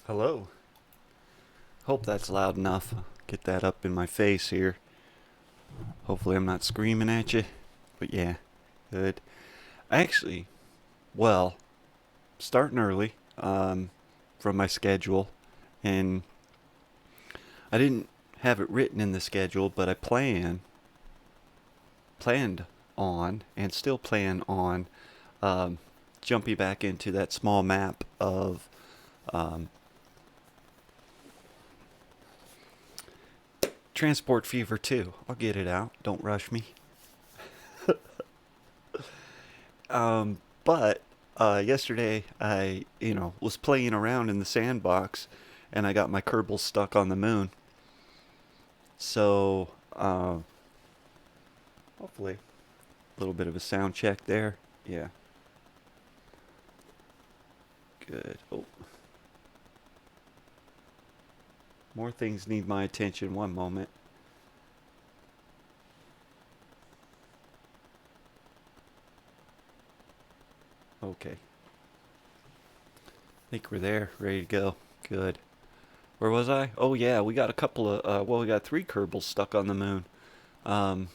Hello. Hope that's loud enough. Get that up in my face here. Hopefully, I'm not screaming at you. But yeah, good. Actually, well, starting early from my schedule, and I didn't have it written in the schedule, but I planned on and still plan on um, jumping back into that small map of um, Transport Fever 2. I'll get it out. Don't rush me. But yesterday I was playing around in the sandbox, and I got my Kerbal stuck on the moon. So hopefully, a little bit of a sound check there. Yeah, good. Oh, more things need my attention. One moment. Okay, I think we're there, ready to go. Good. Where was I? Oh yeah, we got a couple of we got three Kerbals stuck on the moon. Um,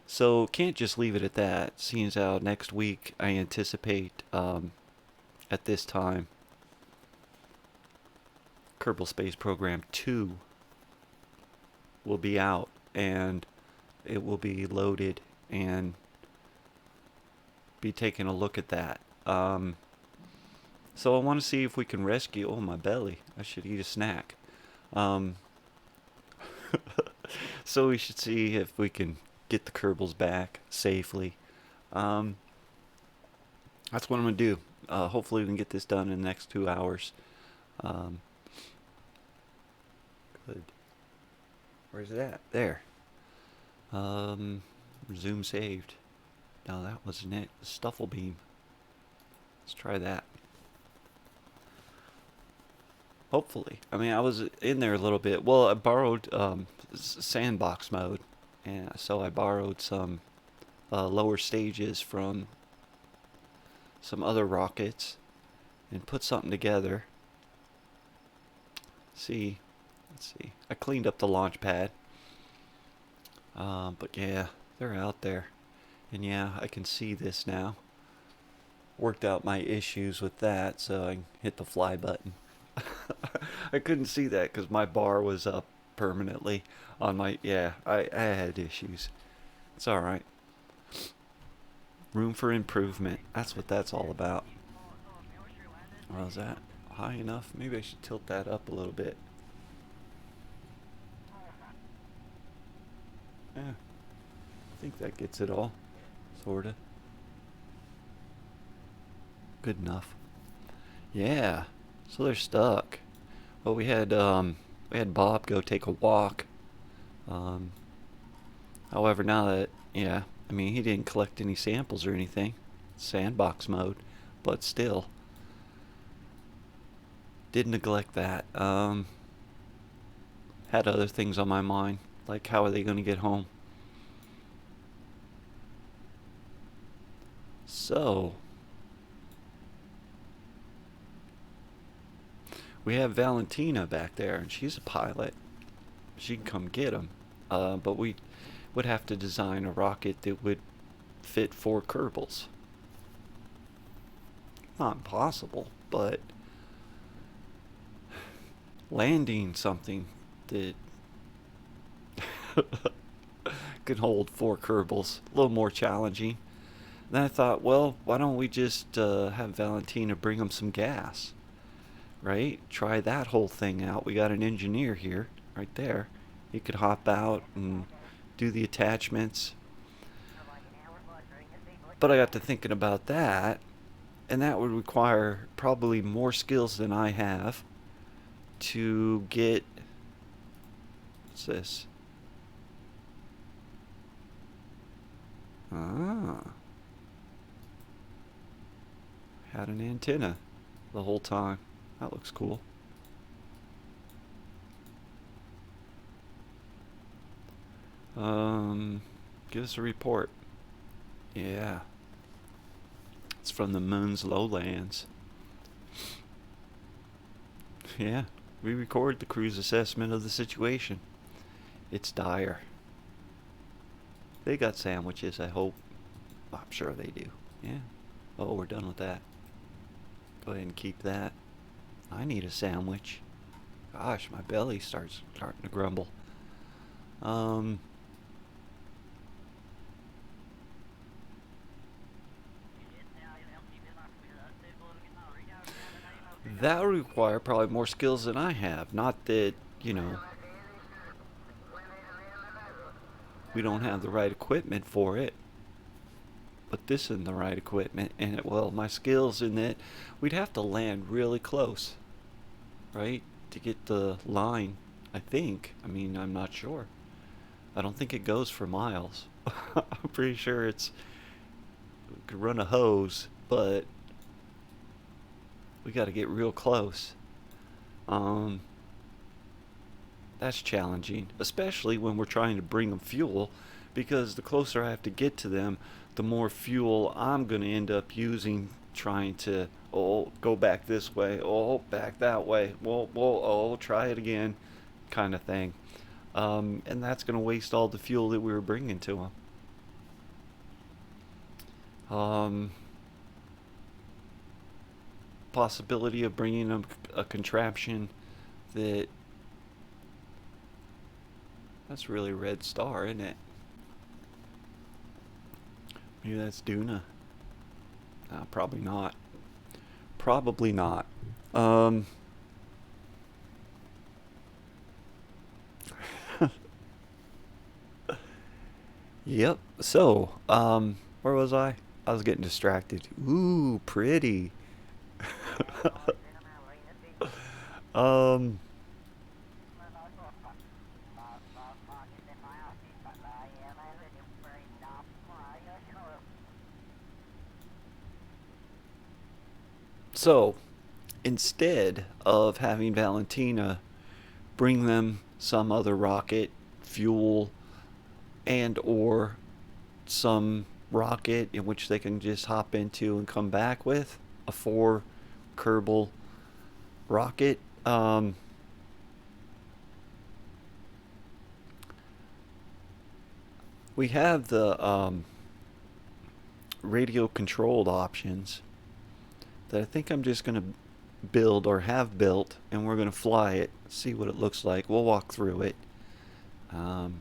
So can't just leave it at that. Seeing as how next week I anticipate at this time Kerbal Space Program 2 will be out, and it will be loaded and be taking a look at that. So I want to see if we can rescue. Oh, my belly! I should eat a snack. Um, so we should see if we can get the Kerbals back safely. Um, that's what I'm gonna do. Hopefully we can get this done in the next 2 hours. Um, good. Where's it at? There. Resume saved. No, that wasn't it. The Stuffle Beam. Let's try that. Hopefully. I mean, I was in there a little bit. Well, I borrowed Sandbox mode, and so I borrowed some lower stages from some other rockets and put something together. See, let's see. I cleaned up the launch pad, but yeah, they're out there, and yeah, I can see this now. Worked out my issues with that, so I can hit the fly button. I couldn't see that because my bar was up permanently on my. Yeah, I had issues. It's all right. Room for improvement. That's what that's all about. Was that high enough? Maybe I should tilt that up a little bit. Yeah, I think that gets it all. Sorta. Good enough. Yeah. So they're stuck. Well, we had Bob go take a walk. Um, However, now that, yeah, I mean, he didn't collect any samples or anything. Sandbox mode. But still, did neglect that. Had other things on my mind. Like, how are they going to get home? So, we have Valentina back there, and she's a pilot. She can come get him. But we would have to design a rocket that would fit 4 Kerbals. Not impossible, but landing something that could hold 4 Kerbals, a little more challenging. Then I thought, well, why don't we just have Valentina bring him some gas, right? Try that whole thing out. We got an engineer here, right there. He could hop out and do the attachments. But I got to thinking about that, and that would require probably more skills than I have to get. What's this? Ah, had an antenna the whole time. That looks cool. Um, Give us a report. Yeah, it's from the moon's lowlands. Yeah, we record the crew's assessment of the situation. It's dire. They got sandwiches, I hope. I'm sure they do. Yeah. Oh, we're done with that. Go ahead and keep that. I need a sandwich. Gosh, my belly starting to grumble. Um, that would require probably more skills than I have. Not that, you know, we don't have the right equipment for it, but this isn't the right equipment. And well, my skills in that we'd have to land really close, right, to get the line. I think. I mean, I'm not sure. I don't think it goes for miles. I'm pretty sure we could run a hose, but we got to get real close. Um, that's challenging, especially when we're trying to bring them fuel, because the closer I have to get to them, the more fuel I'm going to end up using trying to, oh, go back this way, oh, back that way, whoa, whoa, oh, try it again, kind of thing. And that's going to waste all the fuel that we were bringing to them. Possibility of bringing a contraption that's really a red star, isn't it? Maybe that's Duna. No, probably not. Probably not. Um, yep. So, where was I? I was getting distracted. Ooh, pretty. um, so instead of having Valentina bring them some other rocket, fuel, and or some rocket in which they can just hop into and come back with a 4 Kerbal rocket. We have the radio controlled options that I think I'm just going to build or have built, and we're going to fly it, see what it looks like. We'll walk through it. Um,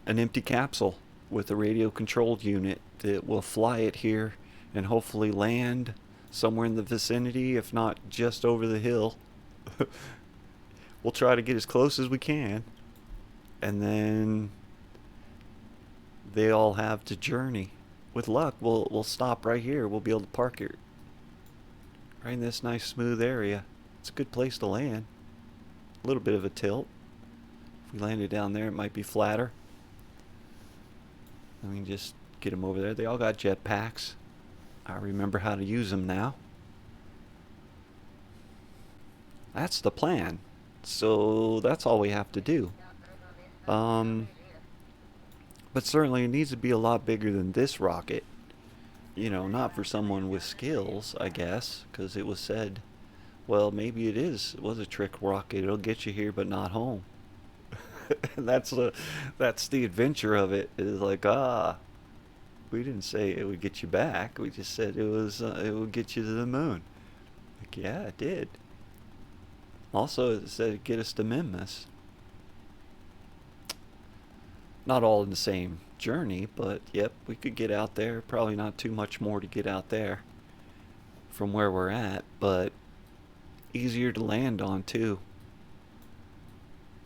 an empty capsule with a radio controlled unit that will fly it here and hopefully land somewhere in the vicinity, if not just over the hill. We'll try to get as close as we can, and then they all have to journey. With luck, we'll stop right here. We'll be able to park it right in this nice smooth area. It's a good place to land. A little bit of a tilt. If we landed down there, it might be flatter. Let me just get them over there. They all got jetpacks. I remember how to use them now. That's the plan. So that's all we have to do. Um, but certainly it needs to be a lot bigger than this rocket. You know, not for someone with skills, I guess, because it was said, well, maybe it was a trick rocket. It'll get you here, but not home. And that's the adventure of it. Is like, we didn't say it would get you back. We just said it would get you to the moon. Like, yeah, it did. Also, it said it'd get us to Memphis. Not all in the same journey, but yep, we could get out there. Probably not too much more to get out there from where we're at, but easier to land on too.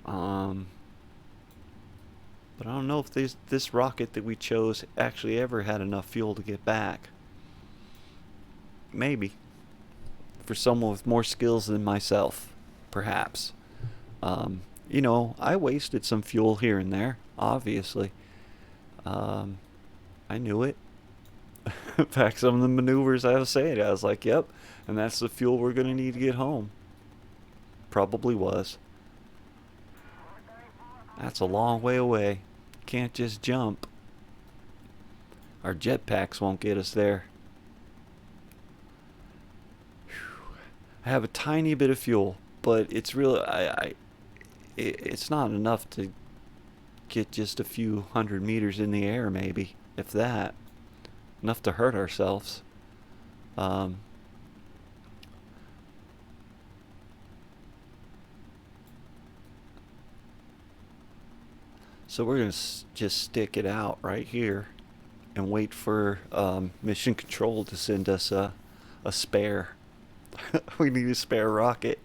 Um, but I don't know if this rocket that we chose actually ever had enough fuel to get back. Maybe for someone with more skills than myself, perhaps. You know, I wasted some fuel here and there, obviously. Um, I knew it. In fact, some of the maneuvers I was saying, I was like, yep, and that's the fuel we're going to need to get home. Probably was. That's a long way away. Can't just jump. Our jetpacks won't get us there. I have a tiny bit of fuel, but it's really it's not enough to get just a few 100 meters in the air, maybe, if that. Enough to hurt ourselves. Um, so we're gonna just stick it out right here and wait for mission control to send us a spare. We need a spare rocket.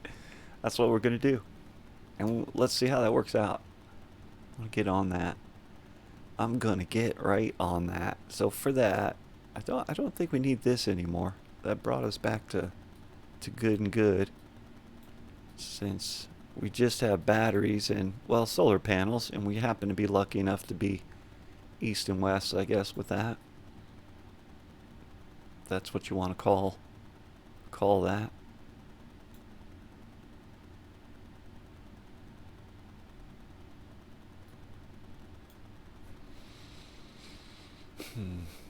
That's what we're gonna do, and let's see how that works out. I'll get on that. I'm gonna get right on that. So for that, I don't think we need this anymore. That brought us back to good and good, since we just have batteries and, well, solar panels, and we happen to be lucky enough to be east and west, I guess, with that. That's what you want to call that.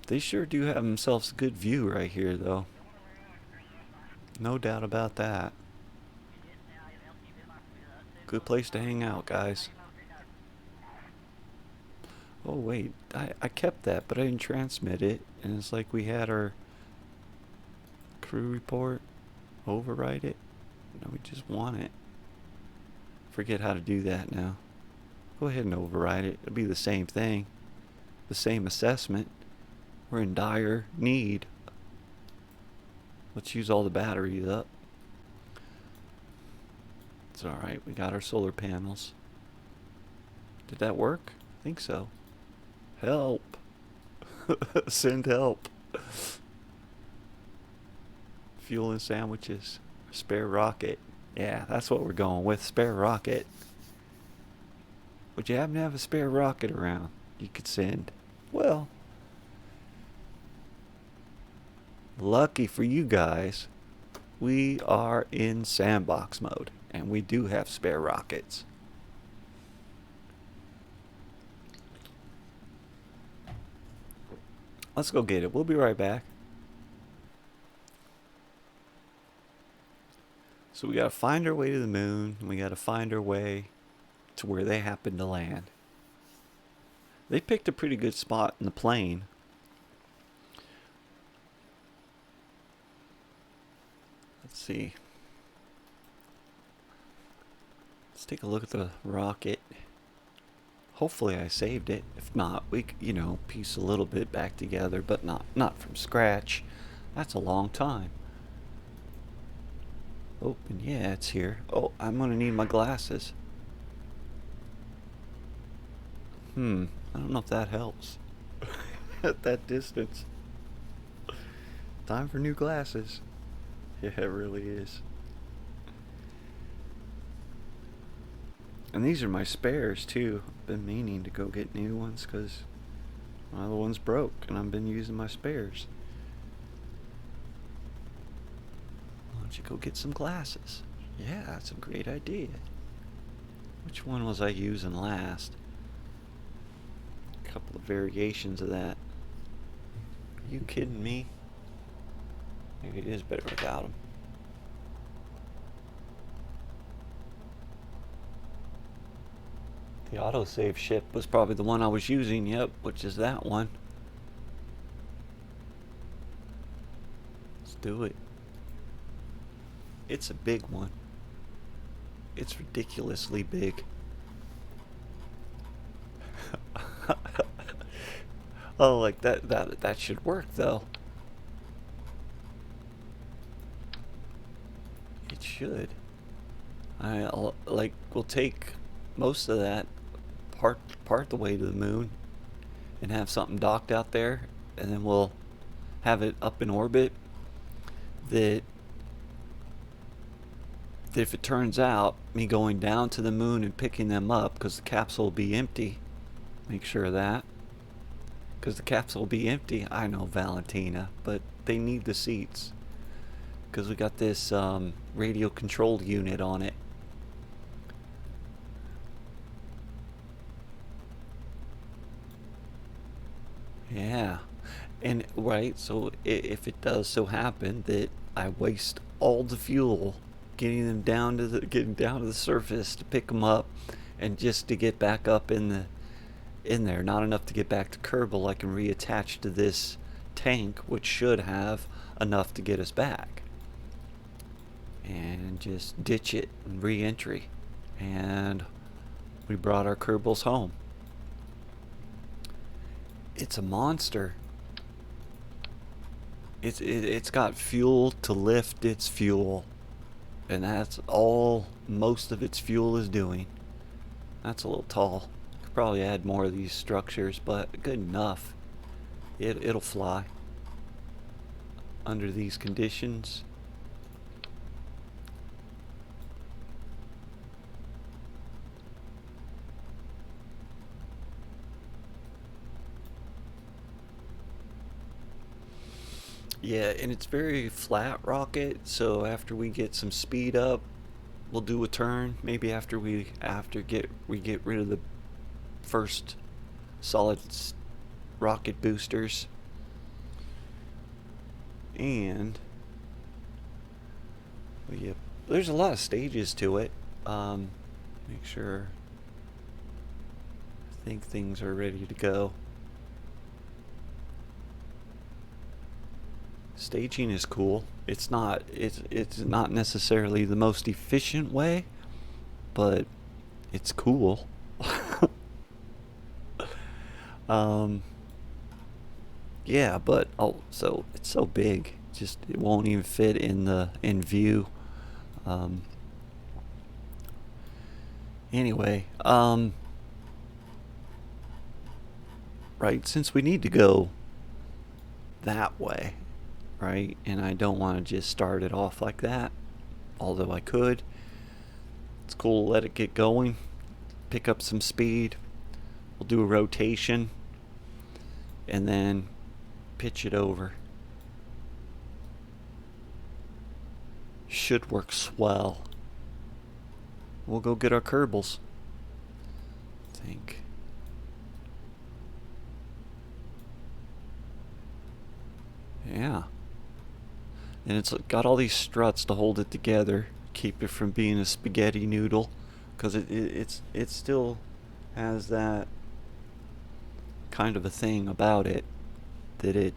They sure do have themselves a good view right here, though. No doubt about that. Good place to hang out, guys. Oh, wait. I kept that, but I didn't transmit it. And it's like we had our crew report. Override it. No, we just want it. Forget how to do that now. Go ahead and override it. It'll be the same thing. The same assessment. We're in dire need. Let's use all the batteries up. It's alright. We got our solar panels. Did that work? I think so. Help. Send help. Fuel and sandwiches. Spare rocket. Yeah, that's what we're going with. Spare rocket. Would you happen to have a spare rocket around you could send? Well, lucky for you guys, we are in Sandbox mode, and we do have spare rockets. Let's go get it. We'll be right back. So we gotta find our way to the moon, and we gotta find our way to where they happen to land. They picked a pretty good spot in the plane. Let's see. Let's take a look at the rocket. Hopefully I saved it. If not, we piece a little bit back together, but not from scratch. That's a long time. Oh, and yeah, it's here. Oh, I'm gonna need my glasses. I don't know if that helps. At that distance. Time for new glasses. Yeah, it really is. And these are my spares too. I've been meaning to go get new ones because my other one's broke and I've been using my spares. Why don't you go get some glasses? Yeah, that's a great idea. Which one was I using last? A couple of variations of that. Are you kidding me? Maybe it is better without them. The autosave ship was probably the one I was using, yep, which is that one. Let's do it. It's a big one. It's ridiculously big. Oh, like that should work though. It should. We'll take most of that part the way to the moon and have something docked out there, and then we'll have it up in orbit that if it turns out me going down to the moon and picking them up, because the capsule will be empty, make sure of that, because the capsule will be empty. I know, Valentina, but they need the seats because we got this radio controlled unit on it. Yeah, and right, so if it does so happen that I waste all the fuel getting down to the surface to pick them up, and just to get back up in there. Not enough to get back to Kerbal. I can reattach to this tank, which should have enough to get us back, and just ditch it and re-entry, and we brought our Kerbals home. It's a monster. It's got fuel to lift its fuel, and that's all most of its fuel is doing. That's a little tall. Could probably add more of these structures, but good enough. It'll fly under these conditions. Yeah, and it's very flat rocket, so after we get some speed up, we'll do a turn. Maybe after we get rid of the first solid rocket boosters. And well, yeah, there's a lot of stages to it. Make sure I think things are ready to go. Staging is cool. It's not necessarily the most efficient way, but it's cool. um yeah, but so it's so big, just it won't even fit in view. Um anyway, right, since we need to go that way, right? And I don't want to just start it off like that, although I could. It's cool, let it get going, pick up some speed. We'll do a rotation and then pitch it over. Should work swell. We'll go get our Kerbals, I think. Yeah. And it's got all these struts to hold it together, keep it from being a spaghetti noodle, because it still has that kind of a thing about it that it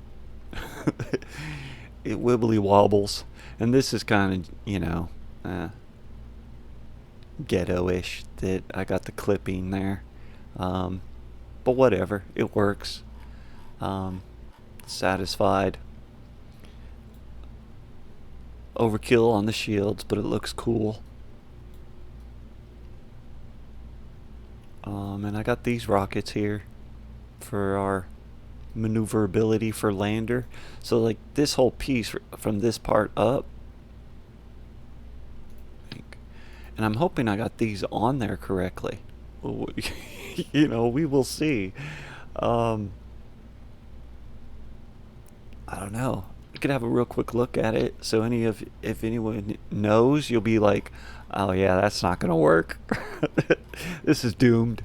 it wibbly wobbles. And this is kind of, ghetto-ish that I got the clipping there, but whatever, it works. Satisfied. Overkill on the shields, but it looks cool. And I got these rockets here for our maneuverability for lander. So like this whole piece from this part up, and I'm hoping I got these on there correctly. We will see. I don't know. We could have a real quick look at it. So if anyone knows, you'll be like, "Oh yeah, that's not gonna work. This is doomed.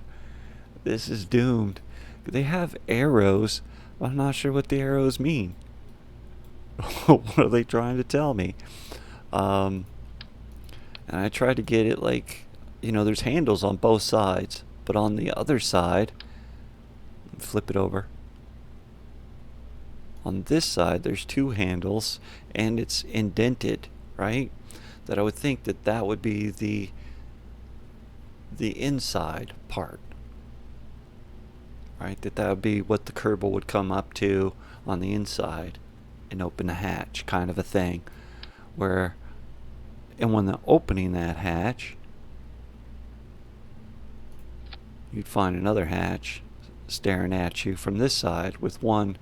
This is doomed." They have arrows, but I'm not sure what the arrows mean. What are they trying to tell me? And I tried to get it like, there's handles on both sides, but on the other side, flip it over. On this side, there's two handles, and it's indented, right? That I would think that would be the inside part, right? That would be what the Kerbal would come up to on the inside and open the hatch, kind of a thing. And when they're opening that hatch, you'd find another hatch staring at you from this side with one.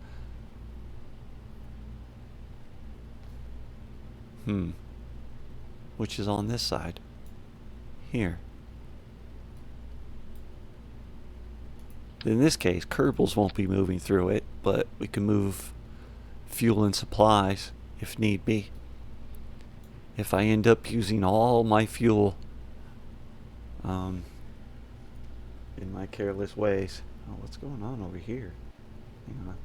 Which is on this side. Here. In this case, Kerbals won't be moving through it, but we can move fuel and supplies if need be. If I end up using all my fuel in my careless ways. Oh, what's going on over here? Hang on.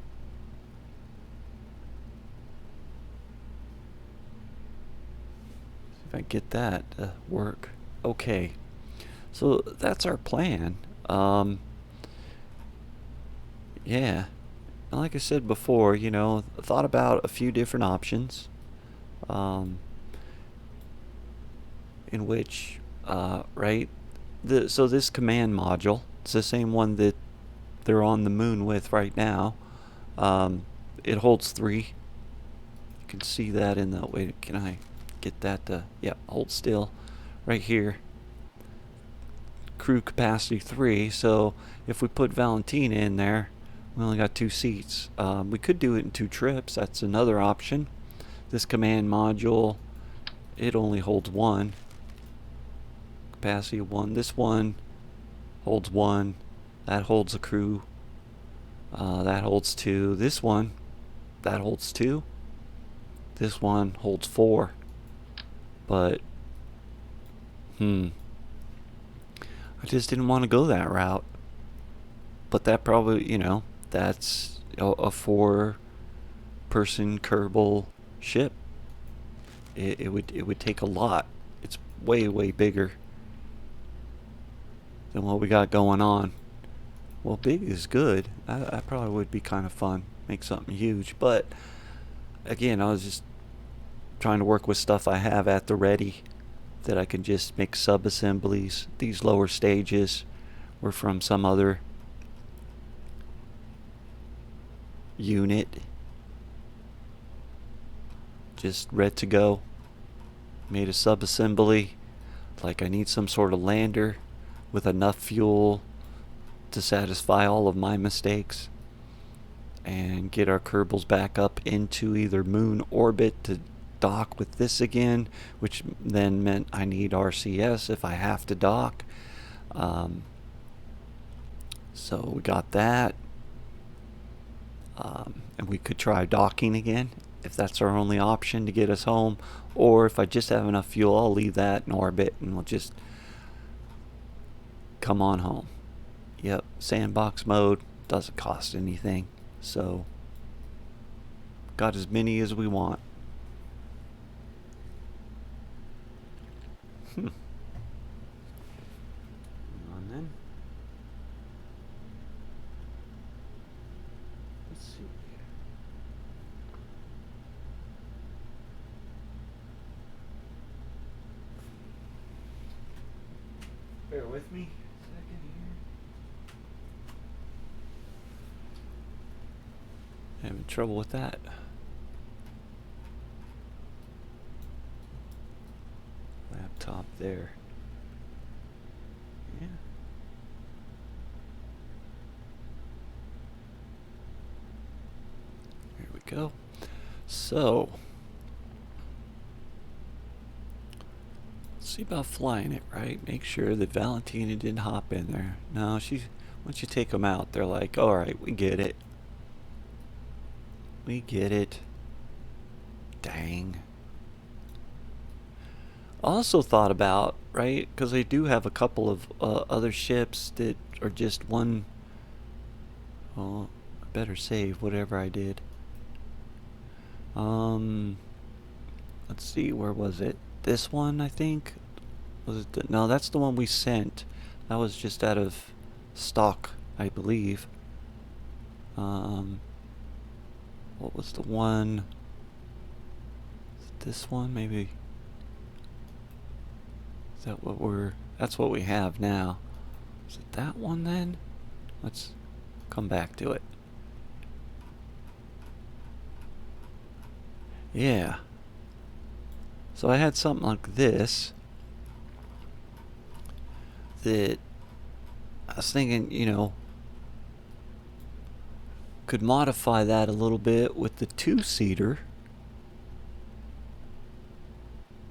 If I get that to work. Okay. So that's our plan. Yeah. And like I said before, thought about a few different options. Um, in which, right? So this command module, it's the same one that they're on the moon with right now. Um, it holds 3. You can see that in the, wait, can I get that to, yeah, hold still right here. Crew capacity 3, so if we put Valentina in there, we only got 2 seats. We could do it in 2 trips, that's another option. This command module, it only holds 1. Capacity 1. This one holds 1. That holds a crew. That holds 2. This one, that holds 2. This one holds 4. But, I just didn't want to go that route. But that probably, that's a 4-person Kerbal ship. It would take a lot. It's way bigger than what we got going on. Well, big is good. That probably would be kind of fun. Make something huge. But again, I was just trying to work with stuff I have at the ready that I can just make sub-assemblies. These lower stages were from some other unit. Just ready to go. Made a sub-assembly. Like I need some sort of lander with enough fuel to satisfy all of my mistakes and get our Kerbals back up into either moon orbit to dock with this again, which then meant I need RCS if I have to dock. So we got that. And we could try docking again if that's our only option to get us home, or if I just have enough fuel, I'll leave that in orbit and we'll just come on home. Yep, sandbox mode, doesn't cost anything, so got as many as we want. On then. Let's see. Bear with me a second here. Having trouble with that. Laptop there. Yeah. Here we go. So, let's see about flying it, right? Make sure that Valentina didn't hop in there. No, once you take them out, they're like, alright, we get it. We get it. Dang. Also thought about, right, because they do have a couple of other ships that are just one. Oh, I better save whatever I did. Let's see, where was it? This one, I think. Was it? No, that's the one we sent. That was just out of stock, I believe. What was the one? Is it this one, maybe? Is that what that's what we have now. Is it that one then? Let's come back to it. Yeah. So I had something like this that I was thinking, could modify that a little bit with the 2-seater.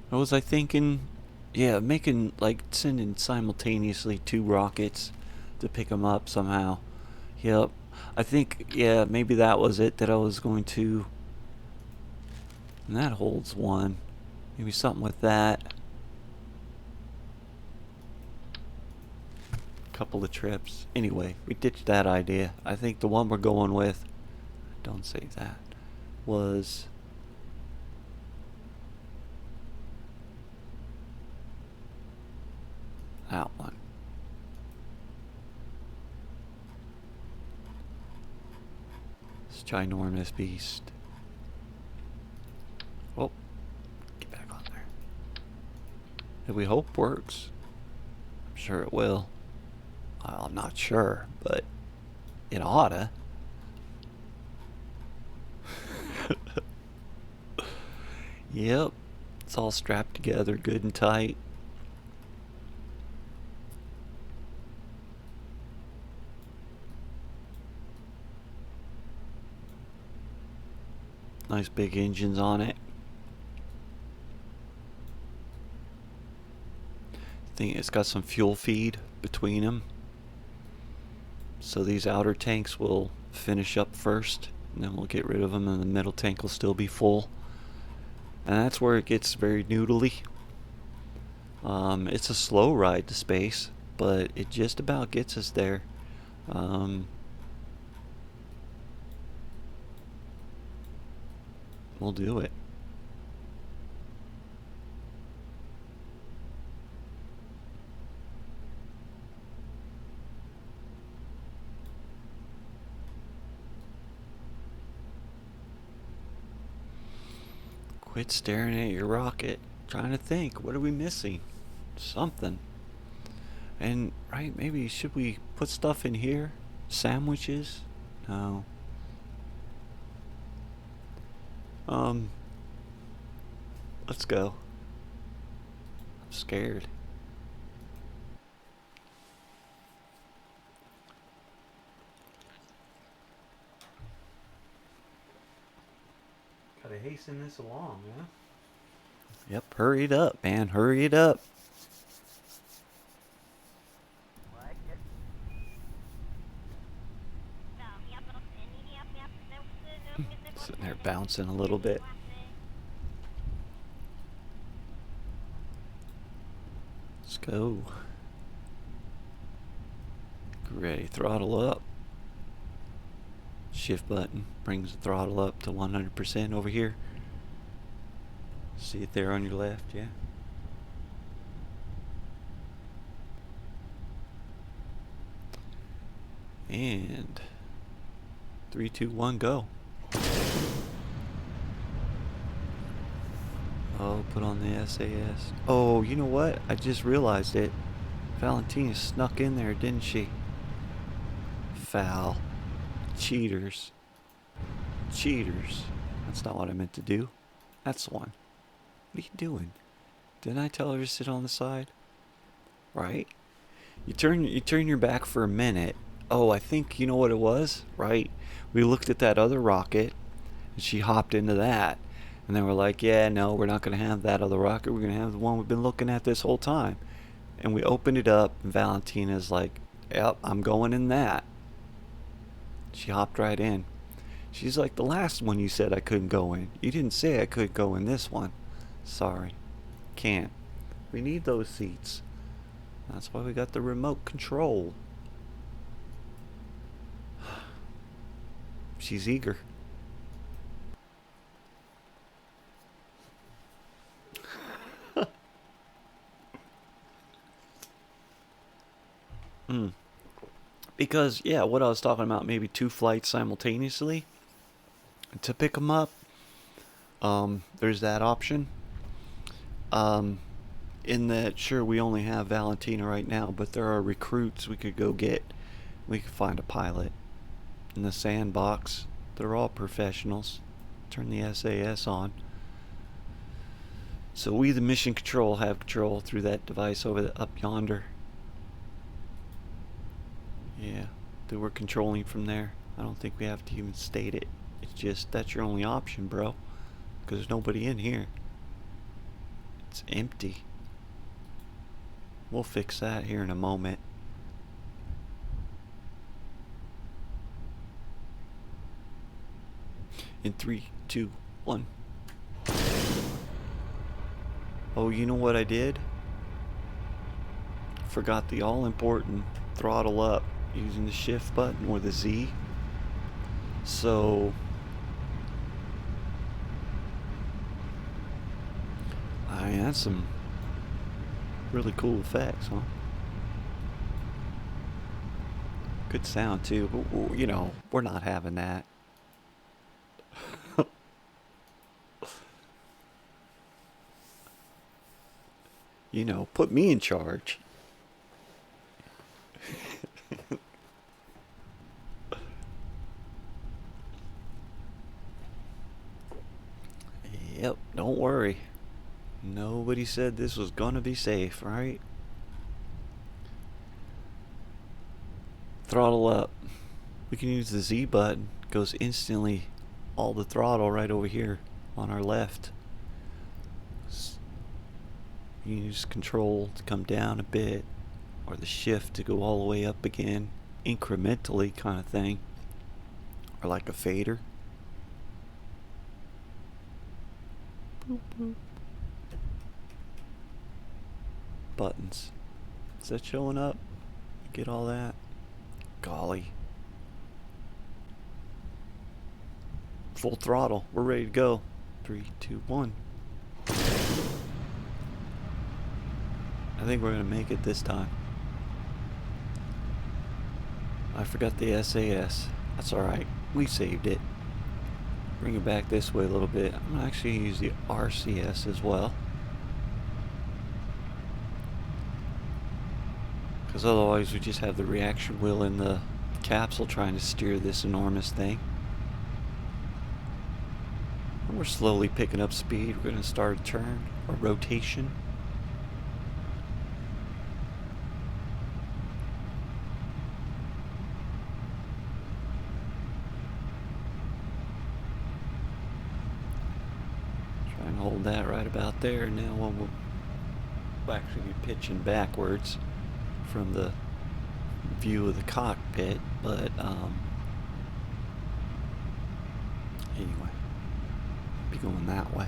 What was I thinking? Yeah, making, like, sending simultaneously 2 rockets to pick them up somehow. Yep. I think, yeah, maybe that was it that I was going to. And that holds 1. Maybe something with that. Couple of trips. Anyway, we ditched that idea. I think the one we're going with, don't say that, was ginormous beast. Oh, get back on there. That we hope works. I'm sure it will. Well, I'm not sure, but it oughta. Yep, it's all strapped together good and tight. Nice big engines on it. I think it's got some fuel feed between them. So these outer tanks will finish up first, and then we'll get rid of them, and the middle tank will still be full. And that's where it gets very noodly. It's a slow ride to space, but it just about gets us there. We'll do it. Quit staring at your rocket. Trying to think, what are we missing? Something. And, right, maybe should we put stuff in here? Sandwiches? No. Let's go. I'm scared. Gotta hasten this along, yeah? Yep, hurry it up, man. Hurry it up. Sitting there bouncing a little bit. Let's go. Ready, throttle up. Shift button brings the throttle up to 100% over here. See it there on your left, yeah? And 3, 2, 1, go. Oh, put on the SAS. Oh, you know what? I just realized it. Valentina snuck in there, didn't she? Foul. Cheaters. Cheaters. That's not what I meant to do. That's the one. What are you doing? Didn't I tell her to sit on the side? Right? You turn your back for a minute. Oh, I think you know what it was, right? We looked at that other rocket, and she hopped into that. And then we're like, yeah, no, we're not going to have that other rocket. We're going to have the one we've been looking at this whole time. And we opened it up, and Valentina's like, yep, I'm going in that. She hopped right in. She's like, the last one you said I couldn't go in. You didn't say I could go in this one. Sorry. Can't. We need those seats. That's why we got the remote control. She's eager. Because, yeah, what I was talking about, maybe 2 flights simultaneously to pick them up. There's that option. In that, sure, we only have Valentina right now, but there are recruits we could go get. We could find a pilot. In the Sandbox, they're all professionals. Turn the SAS on. So we, the mission control, have control through that device up yonder. Yeah, that we're controlling from there. I don't think we have to even state it. It's just, that's your only option, bro. Because there's nobody in here. It's empty. We'll fix that here in a moment. In 3, 2, 1. Oh, you know what I did? Forgot the all-important throttle up using the shift button or the Z. So I mean, that's some really cool effects, huh? Good sound too, but you know, we're not having that. put me in charge. Yep, don't worry. Nobody said this was gonna be safe, right? Throttle up. We can use the Z button. Goes instantly all the throttle right over here on our left. You can use control to come down a bit, or the shift to go all the way up again, incrementally kind of thing, or like a fader. Boop, boop. Buttons. Is that showing up? Get all that? Golly. Full throttle. We're ready to go. 3, 2, 1. I think we're going to make it this time. I forgot the SAS. That's alright. We saved it. Bring it back this way a little bit. I'm going to actually use the RCS as well. Because otherwise we just have the reaction wheel in the capsule trying to steer this enormous thing. And we're slowly picking up speed. We're going to start a turn or rotation. Try and hold that right about there. Now we'll actually be pitching backwards from the view of the cockpit, but anyway, be going that way.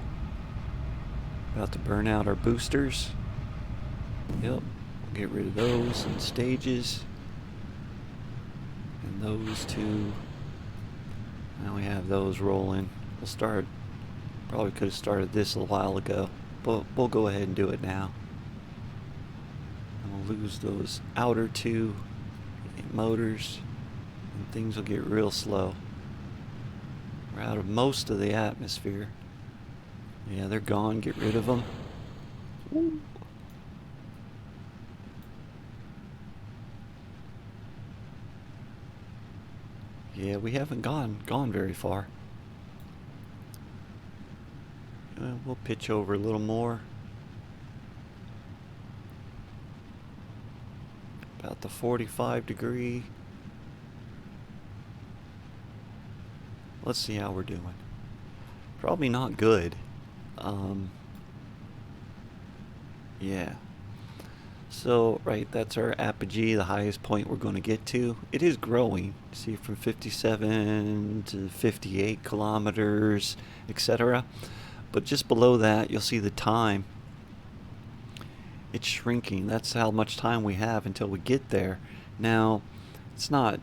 About to burn out our boosters. Yep, we'll get rid of those in stages, and those two. Now we have those rolling. We'll start. Probably could have started this a while ago, but we'll go ahead and do it now. Lose those outer two motors and things will get real slow. We're out of most of the atmosphere. Yeah, they're gone. Get rid of them. Woo. Yeah, we haven't gone very far. We'll pitch over a little more. About the 45-degree. Let's see how we're doing. Probably not good. Yeah. So, right, that's our apogee, the highest point we're going to get to. It is growing. See, from 57 to 58 kilometers, etc. But just below that, you'll see the time. It's shrinking. That's how much time we have until we get there. Now, it's not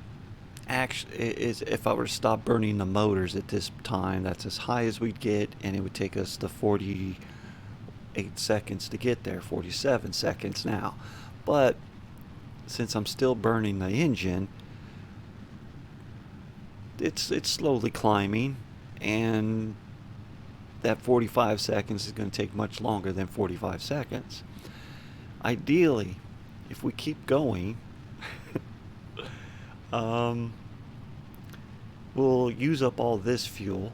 actually, if I were to stop burning the motors at this time, that's as high as we'd get, and it would take us to 48 seconds to get there, 47 seconds now. But since I'm still burning the engine, it's slowly climbing, and that 45 seconds is going to take much longer than 45 seconds. Ideally, if we keep going, we'll use up all this fuel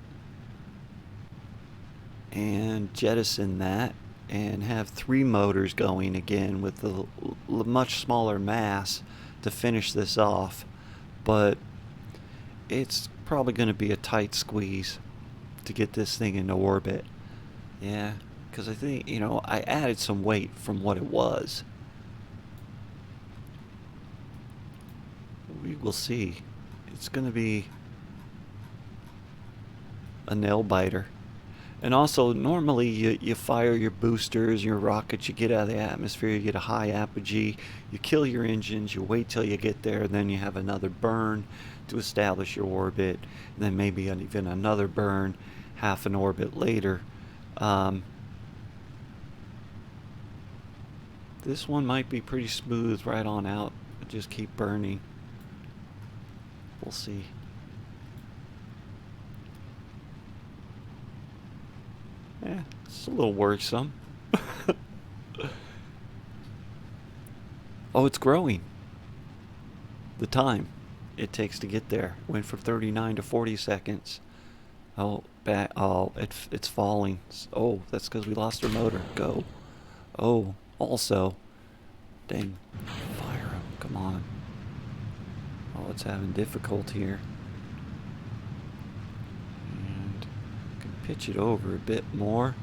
and jettison that and have 3 motors going again with a much smaller mass to finish this off. But it's probably going to be a tight squeeze to get this thing into orbit. Yeah. Because I think, I added some weight from what it was. We will see. It's going to be a nail biter. And also, normally you fire your boosters, your rockets, you get out of the atmosphere, you get a high apogee, you kill your engines, you wait till you get there, then you have another burn to establish your orbit, and then maybe even another burn half an orbit later. This one might be pretty smooth right on out. Just keep burning. We'll see. Yeah, it's a little worrisome. Oh, it's growing. The time it takes to get there went from 39 to 40 seconds. Oh, it's falling. Oh, that's because we lost our motor. Go. Oh, also, dang, fire him. Come on. Oh, it's having difficulty here. And I can pitch it over a bit more.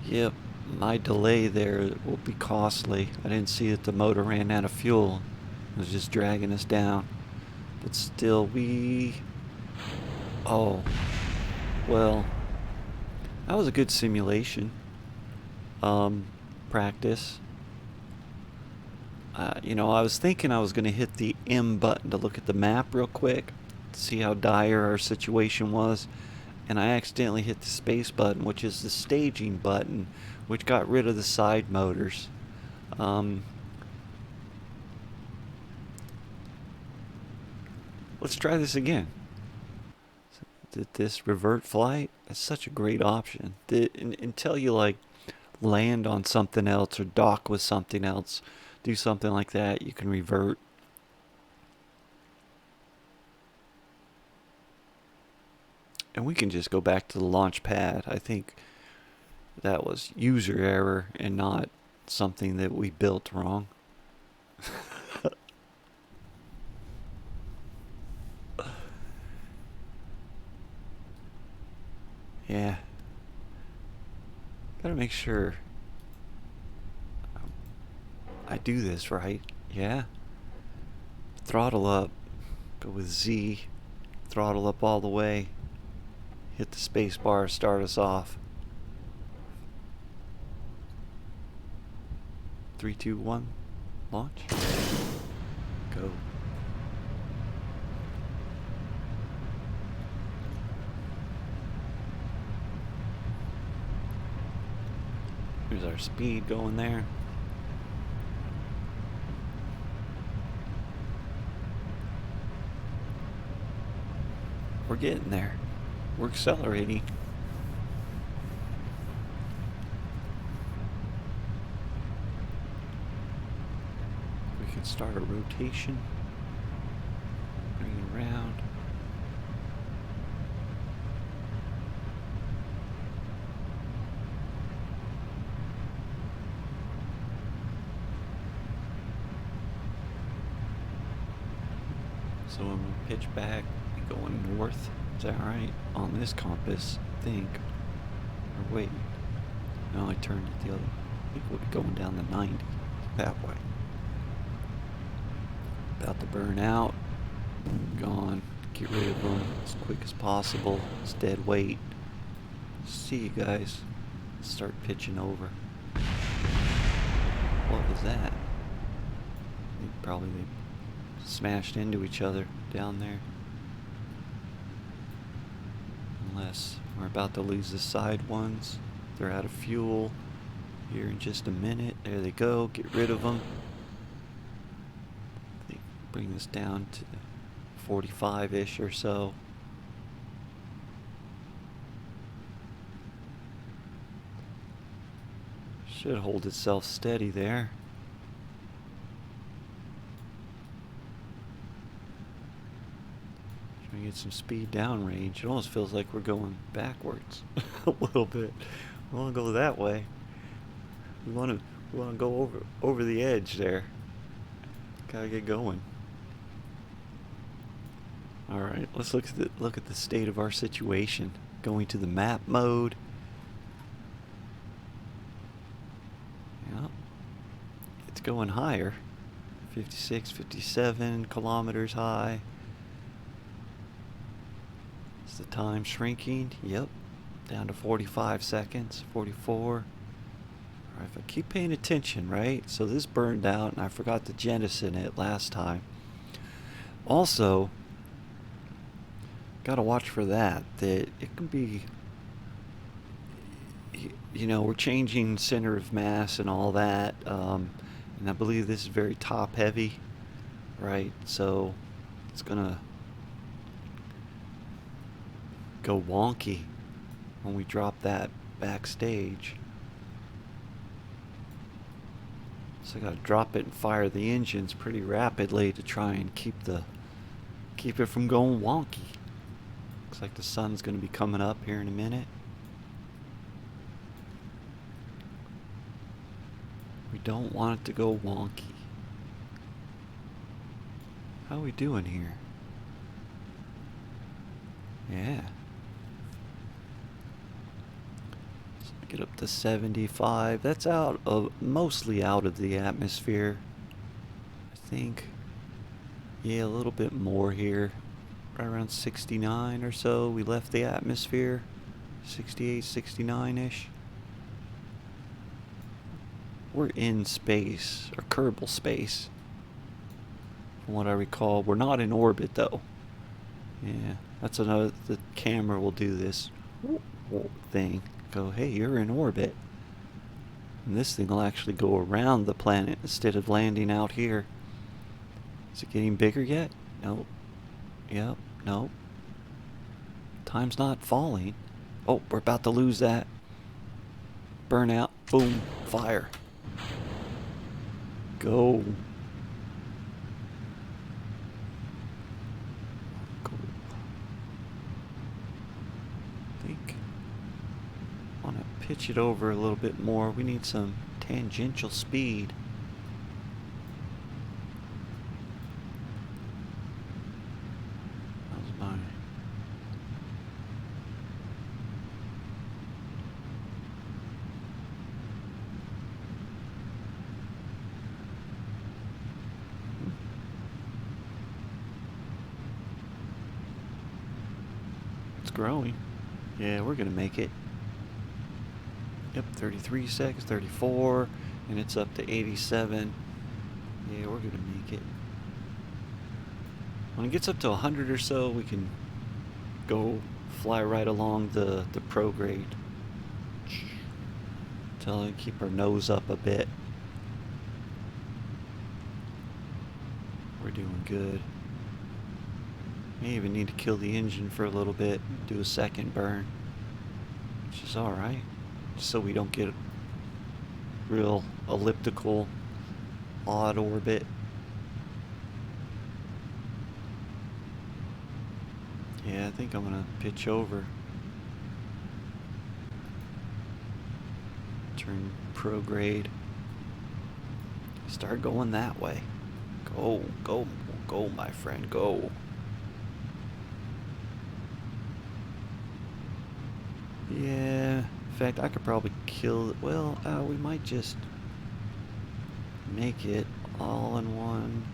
Yep, my delay there will be costly. I didn't see that the motor ran out of fuel. It was just dragging us down. But still, Oh, well, that was a good simulation. Practice. I was thinking I was going to hit the M button to look at the map real quick, to see how dire our situation was, and I accidentally hit the space button, which is the staging button, which got rid of the side motors. Let's try this again. Did this revert flight? That's such a great option. Until you like land on something else or dock with something else, do something like that, you can revert. And we can just go back to the launch pad. I think that was user error and not something that we built wrong. Yeah. Gotta make sure I do this right. Yeah. Throttle up. Go with Z. Throttle up all the way. Hit the space bar, start us off. 3, 2, 1, launch. Go. Here's our speed going there. We're getting there. We're accelerating. We can start a rotation. Bring it around. So when we pitch back, going north, is that right? On this compass, I think. Or wait, no, I turned it the other. I think we'll be going down the 90 that way. About to burn out. Gone. Get rid of them as quick as possible. It's dead weight. See you guys. Start pitching over. What was that? They smashed into each other down there. Unless we're about to lose the side ones. They're out of fuel here in just a minute. There they go. Get rid of them. They bring this down to 45-ish or so. Should hold itself steady there. Trying to get some speed downrange. It almost feels like we're going backwards a little bit. We want to go that way. We want to go over the edge there. Gotta get going. All right, let's look at the state of our situation. Going to the map mode. Yeah, it's going higher. 56, 57 kilometers high. Is the time shrinking? Yep, down to 45 seconds. 44. All right, if I keep paying attention, right? So this burned out, and I forgot to jettison it last time. Also, gotta watch for that it can be, we're changing center of mass and all that, and I believe this is very top heavy, right? So it's gonna go wonky when we drop that backstage. So I gotta drop it and fire the engines pretty rapidly to try and keep it from going wonky. Looks like the sun's gonna be coming up here in a minute. We don't want it to go wonky. How are we doing here? Yeah. So get up to 75. That's mostly out of the atmosphere. I think. Yeah, a little bit more here. Right around 69 or so. We left the atmosphere. 68, 69-ish. We're in space, or Kerbal space. From what I recall, we're not in orbit though. Yeah, that's another. The camera will do this thing. Go, hey, you're in orbit. And this thing will actually go around the planet instead of landing out here. Is it getting bigger yet? Nope. Yep, nope. Time's not falling. Oh, we're about to lose that. Burnout. Boom. Fire. Go. Go. I think I want to pitch it over a little bit more. We need some tangential speed. How's mine? Growing. Yeah, we're gonna make it. Yep, 33 seconds, 34, and it's up to 87. Yeah, we're gonna make it. When it gets up to 100 or so, we can go fly right along the prograde. Tell it keep our nose up a bit. We're doing good. May even need to kill the engine for a little bit, do a second burn, which is alright, just so we don't get a real elliptical, odd orbit. Yeah, I think I'm gonna pitch over. Turn prograde. Start going that way. Go, go, go, my friend, go. Yeah, in fact, I could probably kill it. Well, we might just make it all in one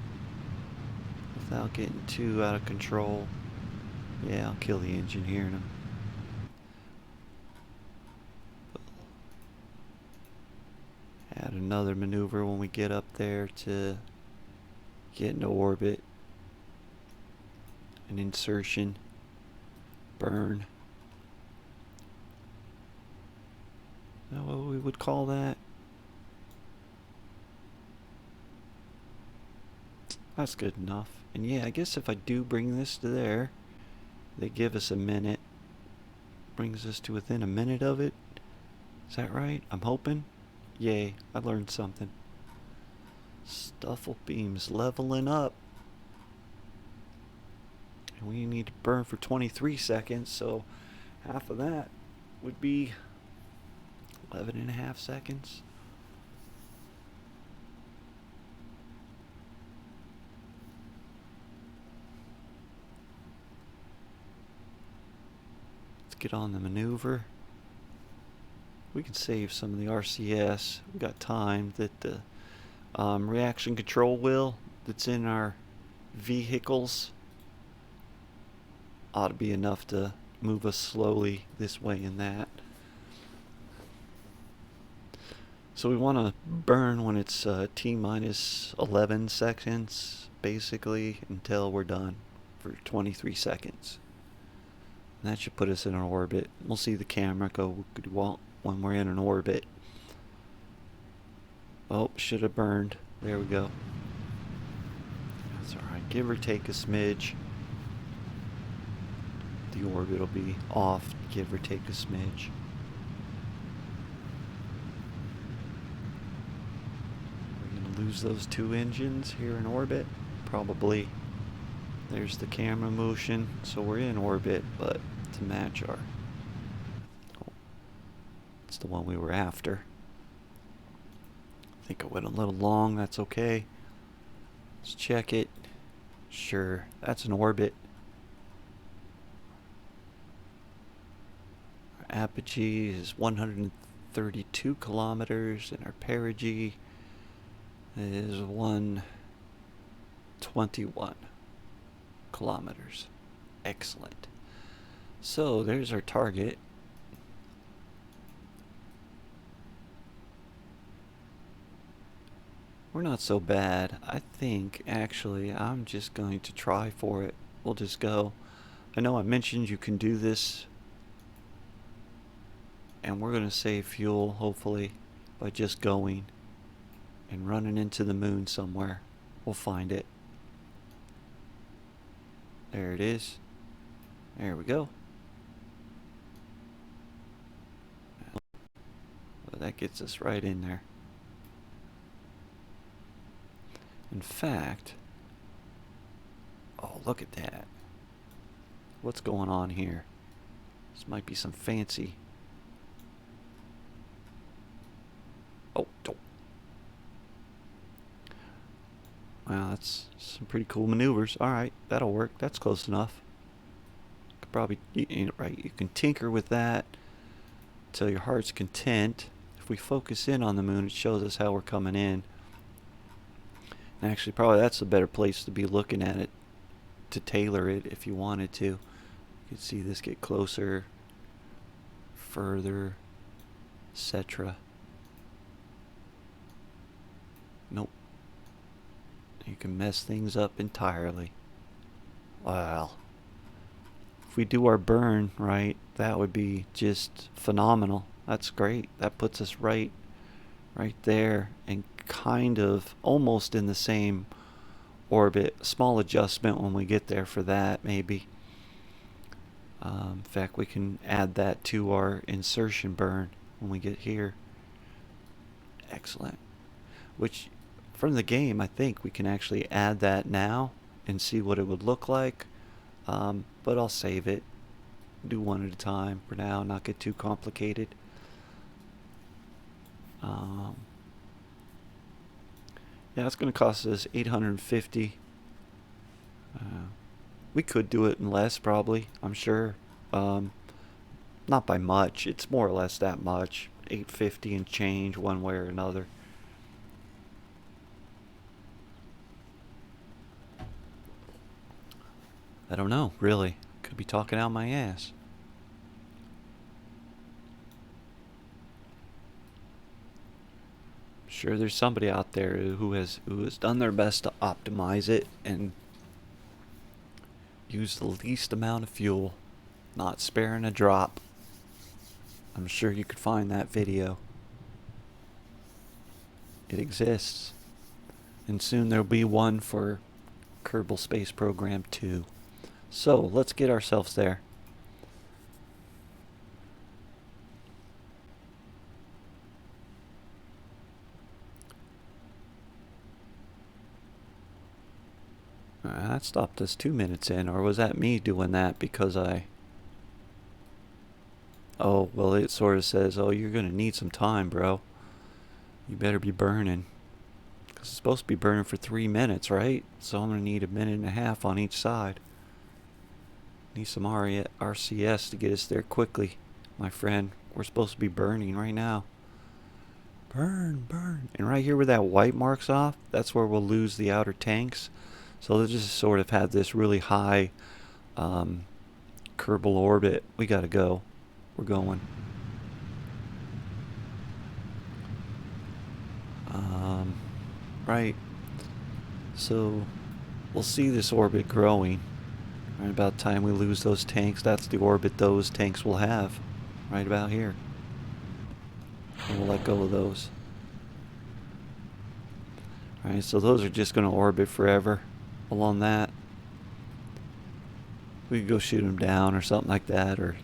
without getting too out of control. Yeah, I'll kill the engine here in a... Add another maneuver when we get up there to get into orbit. An insertion. Burn. Is that what we would call that? That's good enough. And yeah, I guess if I do bring this to there, they give us a minute. Brings us to within a minute of it. Is that right? I'm hoping. Yay, I learned something. Stuffle beams leveling up. And we need to burn for 23 seconds, so half of that would be 11.5 seconds. Let's get on the maneuver. We can save some of the RCS. We got time. That the reaction control wheel that's in our vehicles ought to be enough to move us slowly this way and that. So we want to burn when it's T-minus 11 seconds, basically, until we're done for 23 seconds. And that should put us in an orbit. We'll see the camera go when we're in an orbit. Oh, should have burned. There we go. That's alright. Give or take a smidge. the orbit will be off, give or take a smidge. We're going to lose those 2 engines here in orbit, probably. There's the camera motion, so we're in orbit, but to match our... Oh, it's the one we were after. I think I went a little long, that's okay. Let's check it. Sure, that's an orbit. Our apogee is 132 kilometers, and our perigee is 121 kilometers. Excellent. So there's our target. We're not so bad. I think, actually, I'm just going to try for it. We'll just go. I know I mentioned you can do this, and we're going to save fuel, hopefully, by just going and running into the moon somewhere. We'll find it. There it is. There we go. Well, that gets us right in there. In fact, oh, look at that. What's going on here? This might be some fancy. Oh, don't. Wow, that's some pretty cool maneuvers. Alright, that'll work. That's close enough. Could probably, right, you can tinker with that till your heart's content. If we focus in on the moon, it shows us how we're coming in. And actually, probably that's a better place to be looking at it, to tailor it if you wanted to. You could see this get closer, further, etc. Nope. You can mess things up entirely. Well, if we do our burn right, that would be just phenomenal. That's great. That puts us right there, and kind of almost in the same orbit. Small adjustment when we get there for that, maybe. In fact, we can add that to our insertion burn when we get here. Excellent. Which, from the game, I think we can actually add that now and see what it would look like. But I'll save it. Do one at a time for now, not get too complicated. Yeah, it's going to cost us 850. We could do it in less, probably, I'm sure. Not by much. It's more or less that much. 850 and change one way or another. I don't know, really. Could be talking out my ass. Sure, there's somebody out there who has done their best to optimize it and use the least amount of fuel, not sparing a drop. I'm sure you could find that video. It exists. And soon there'll be one for Kerbal Space Program 2. So, let's get ourselves there. That stopped us 2 minutes in, or was that me doing that because I... Oh, well, it sort of says, oh, you're going to need some time, bro. You better be burning. Because it's supposed to be burning for 3 minutes, right? So I'm going to need a minute and a half on each side. Need some RCS to get us there quickly, my friend. We're supposed to be burning right now. Burn, burn. And right here where that white mark's off, that's where we'll lose the outer tanks. So they'll just sort of have this really high Kerbal orbit. We gotta go. We're going. Right. So we'll see this orbit growing. Right about the time we lose those tanks, that's the orbit those tanks will have. Right about here. And we'll let go of those. Alright, so those are just going to orbit forever along that. We could go shoot them down or something like that, or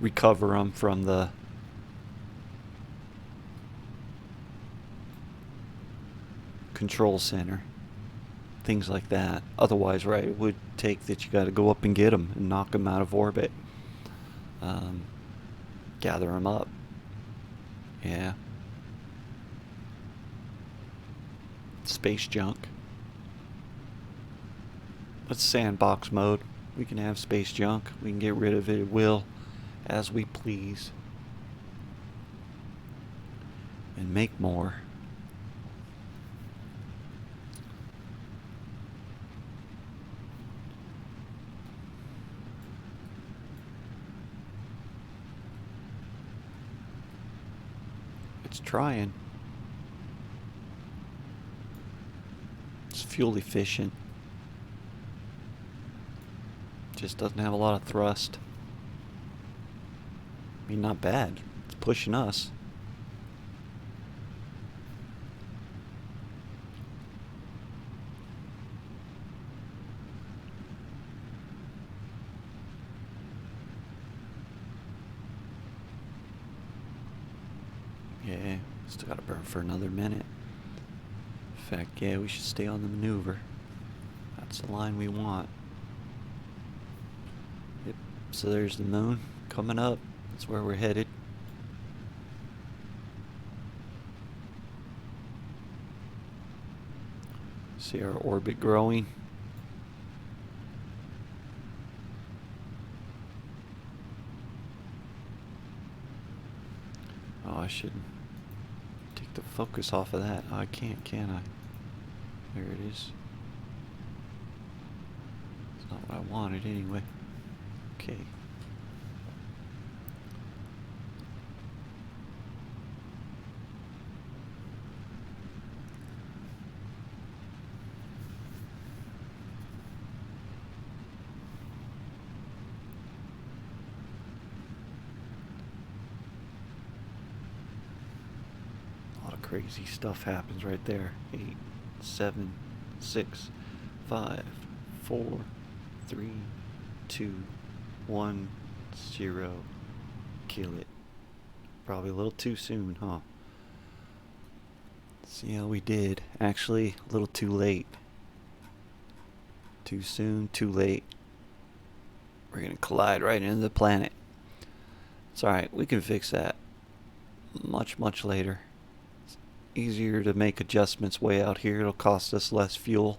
recover them from the control center. Things like that. Otherwise, right, it would take that you got to go up and get them and knock them out of orbit. Gather them up. Yeah. Space junk. That's sandbox mode. We can have space junk. We can get rid of it at will, as we please. And make more. It's trying. It's fuel efficient. Just doesn't have a lot of thrust. I mean, not bad. It's pushing us. Yeah, still gotta burn for another minute. In fact, yeah, we should stay on the maneuver. That's the line we want. Yep, so there's the moon coming up. That's where we're headed. See our orbit growing. Oh, I should take the focus off of that. Oh, I can't, can I? There it is. It's not what I wanted anyway. Okay. Crazy stuff happens right there. 8, 7, 6, 5, 4, 3, 2, 1, 0. Kill it. Probably a little too soon, huh? See how we did. Actually, a little too late. Too soon, too late. We're gonna collide right into the planet. It's alright, we can fix that much, much later. Easier to make adjustments way out here. It'll cost us less fuel.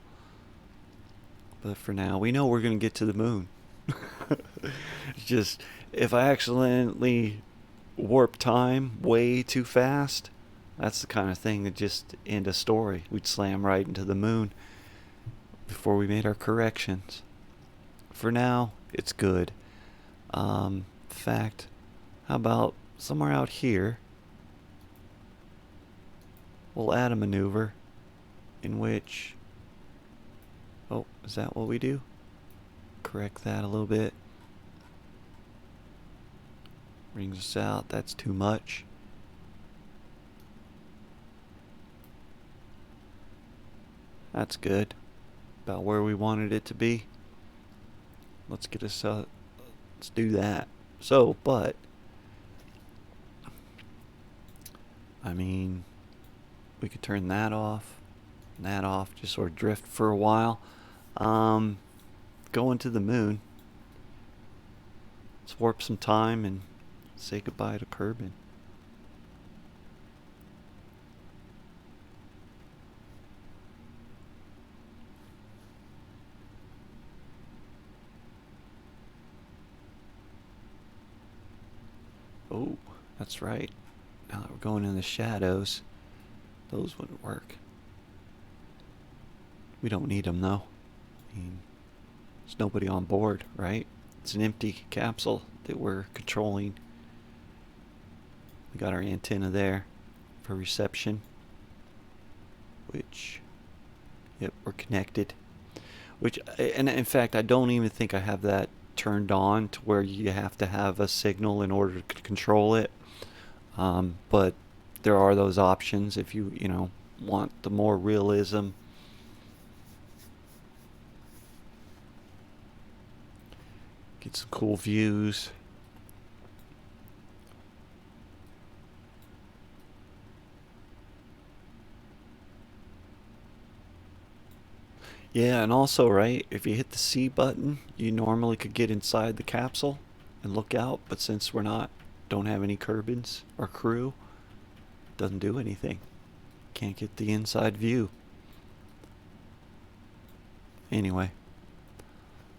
But for now, we know we're going to get to the moon. It's just, if I accidentally warp time way too fast, that's the kind of thing that just end a story. We'd slam right into the moon before we made our corrections. For now, it's good. In fact, how about somewhere out here? We'll add a maneuver in which, oh, is that what we do? Correct that a little bit. Brings us out, that's too much. That's good. About where we wanted it to be. Let's get us, let's do that. So, but, I mean, we could turn that off, just sort of drift for a while. Going to the moon. Let's warp some time and say goodbye to Kerbal. Oh, that's right. Now that we're going in the shadows, those wouldn't work. We don't need them though. I mean, there's nobody on board, right? It's an empty capsule that we're controlling. We got our antenna there for reception, which, yep, we're connected. Which, and in fact, I don't even think I have that turned on to where you have to have a signal in order to control it. But there are those options if you want the more realism. Get some cool views. Yeah, and also, right, if you hit the C button, you normally could get inside the capsule and look out, but since don't have any Kerbins or crew, doesn't do anything. Can't get the inside view. Anyway,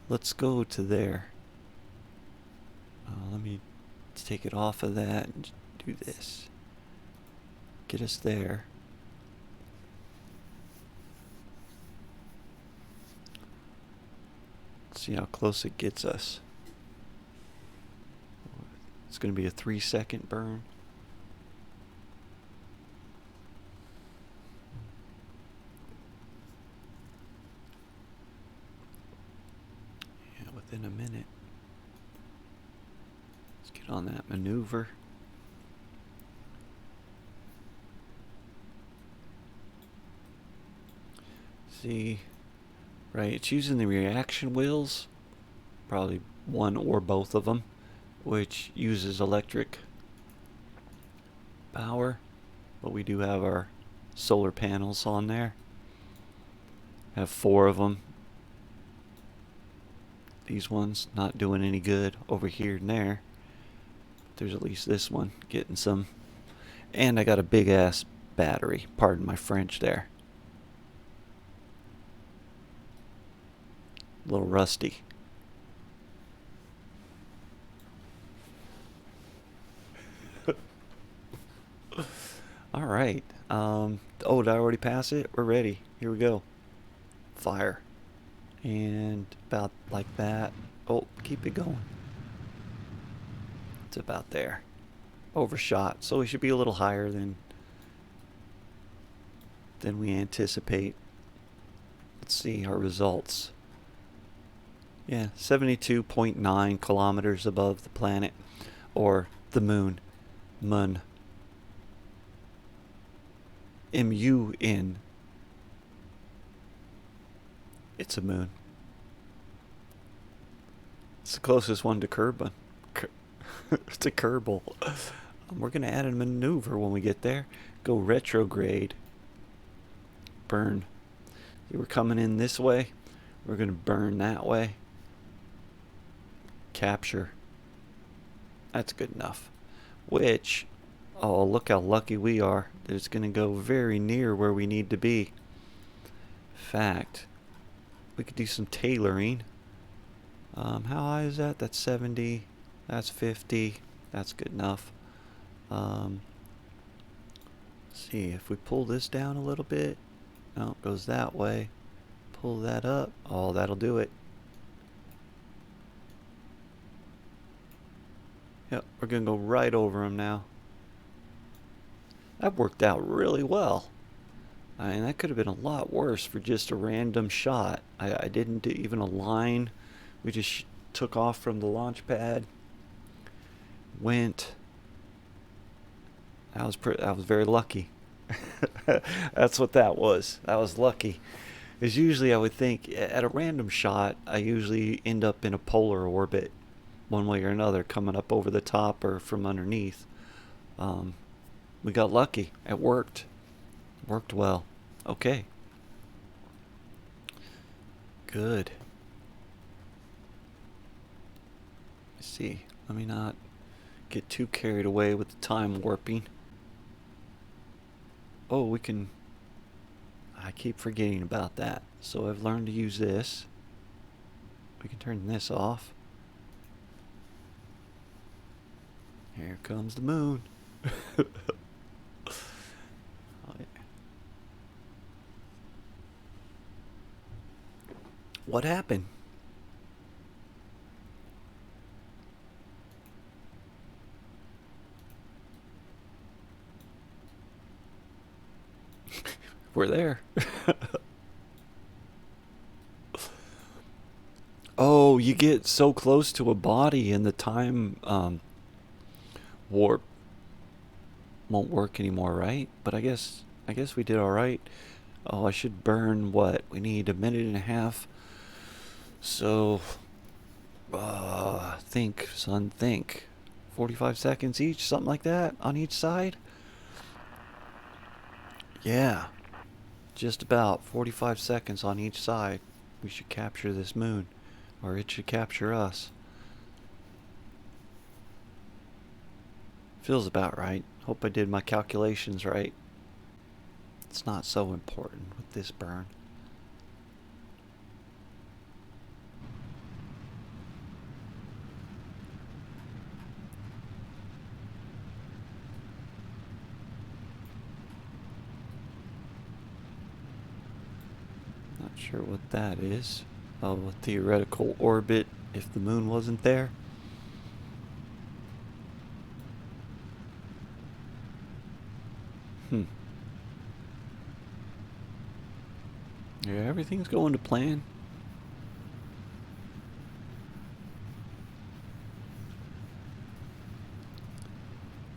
let's go to there. Let me take it off of that and do this. Get us there. See how close it gets us. It's going to be a 3-second burn. Yeah, within a minute. Let's get on that maneuver. See, right, it's using the reaction wheels, probably one or both of them, which uses electric power, but we do have our solar panels on there. Have 4 of them. These ones not doing any good over here and there. There's at least this one getting some. And I got a big ass battery, pardon my French there. A little rusty. All right. Oh, did I already pass it? We're ready. Here we go. Fire. And about like that. Oh, keep it going. It's about there. Overshot. So we should be a little higher than we anticipate. Let's see our results. Yeah, 72.9 kilometers above the planet, or the moon. Mun. M-U-N. It's a moon. It's the closest one to Kerbal. To Kerbal. We're going to add a maneuver when we get there. Go retrograde. Burn. See, we're coming in this way. We're going to burn that way. Capture. That's good enough. Which, oh, look how lucky we are. It's going to go very near where we need to be. In fact, we could do some tailoring. How high is that? That's 70. That's 50. That's good enough. Let's see, if we pull this down a little bit. No, it goes that way. Pull that up. Oh, that'll do it. Yep, we're going to go right over them now. That worked out really well. I mean, that could have been a lot worse for just a random shot. I didn't do even a line. We just took off from the launch pad. Went. I was very lucky. That's what that was. I was lucky. Because usually I would think at a random shot, I usually end up in a polar orbit, one way or another, coming up over the top or from underneath. We got lucky. It worked. Worked well. Okay. Good. Let's see. Let me not get too carried away with the time warping. Oh, we can... I keep forgetting about that. So I've learned to use this. We can turn this off. Here comes the moon. Oh, yeah. What happened? We're there. Oh, you get so close to a body and the time warp won't work anymore, right? But I guess we did all right. Oh, I should burn what? We need a minute and a half. So Think, son, think. 45 seconds each, something like that, on each side? Yeah, just about 45 seconds on each side. We should capture this moon, or it should capture us. Feels about right. Hope I did my calculations right. It's not so important with this burn. Not sure what that is. Oh, a theoretical orbit if the moon wasn't there. Yeah, everything's going to plan.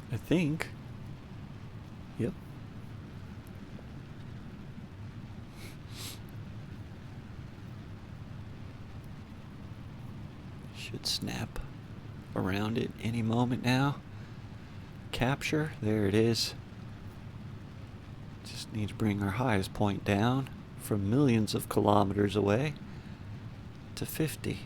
I think. Yep. Should snap around it any moment now. Capture. There it is. Just need to bring our highest point down from millions of kilometers away to 50.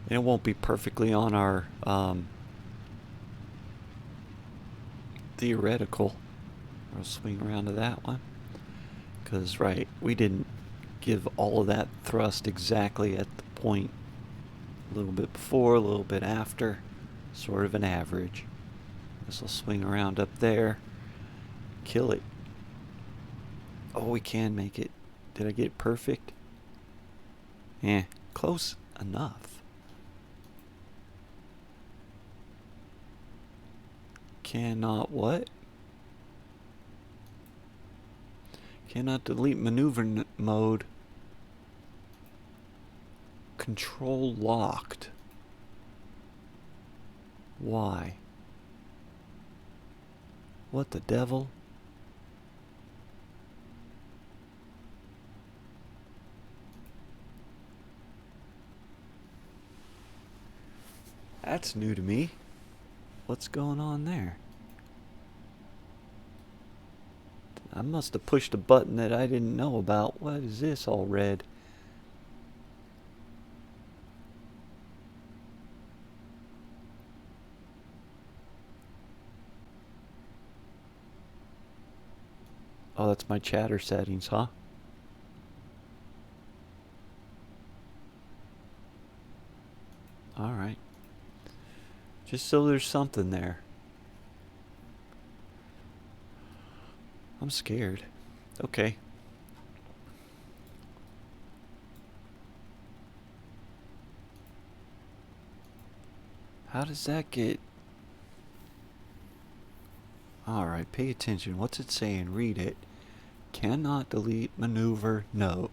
And it won't be perfectly on our theoretical. I'll swing around to that one. Because, right, we didn't give all of that thrust exactly at the point. A little bit before, a little bit after. Sort of an average. This will swing around up there. Kill it. Oh, we can make it. Did I get it perfect? Eh, close enough. Cannot what? Cannot delete maneuver mode. Control locked. Why? What the devil? That's new to me. What's going on there? I must have pushed a button that I didn't know about. What is this all red? Oh, that's my chatter settings, huh? Alright. Just so there's something there. I'm scared. Okay. How does that get... Alright, pay attention. What's it saying? Read it. Cannot delete maneuver node.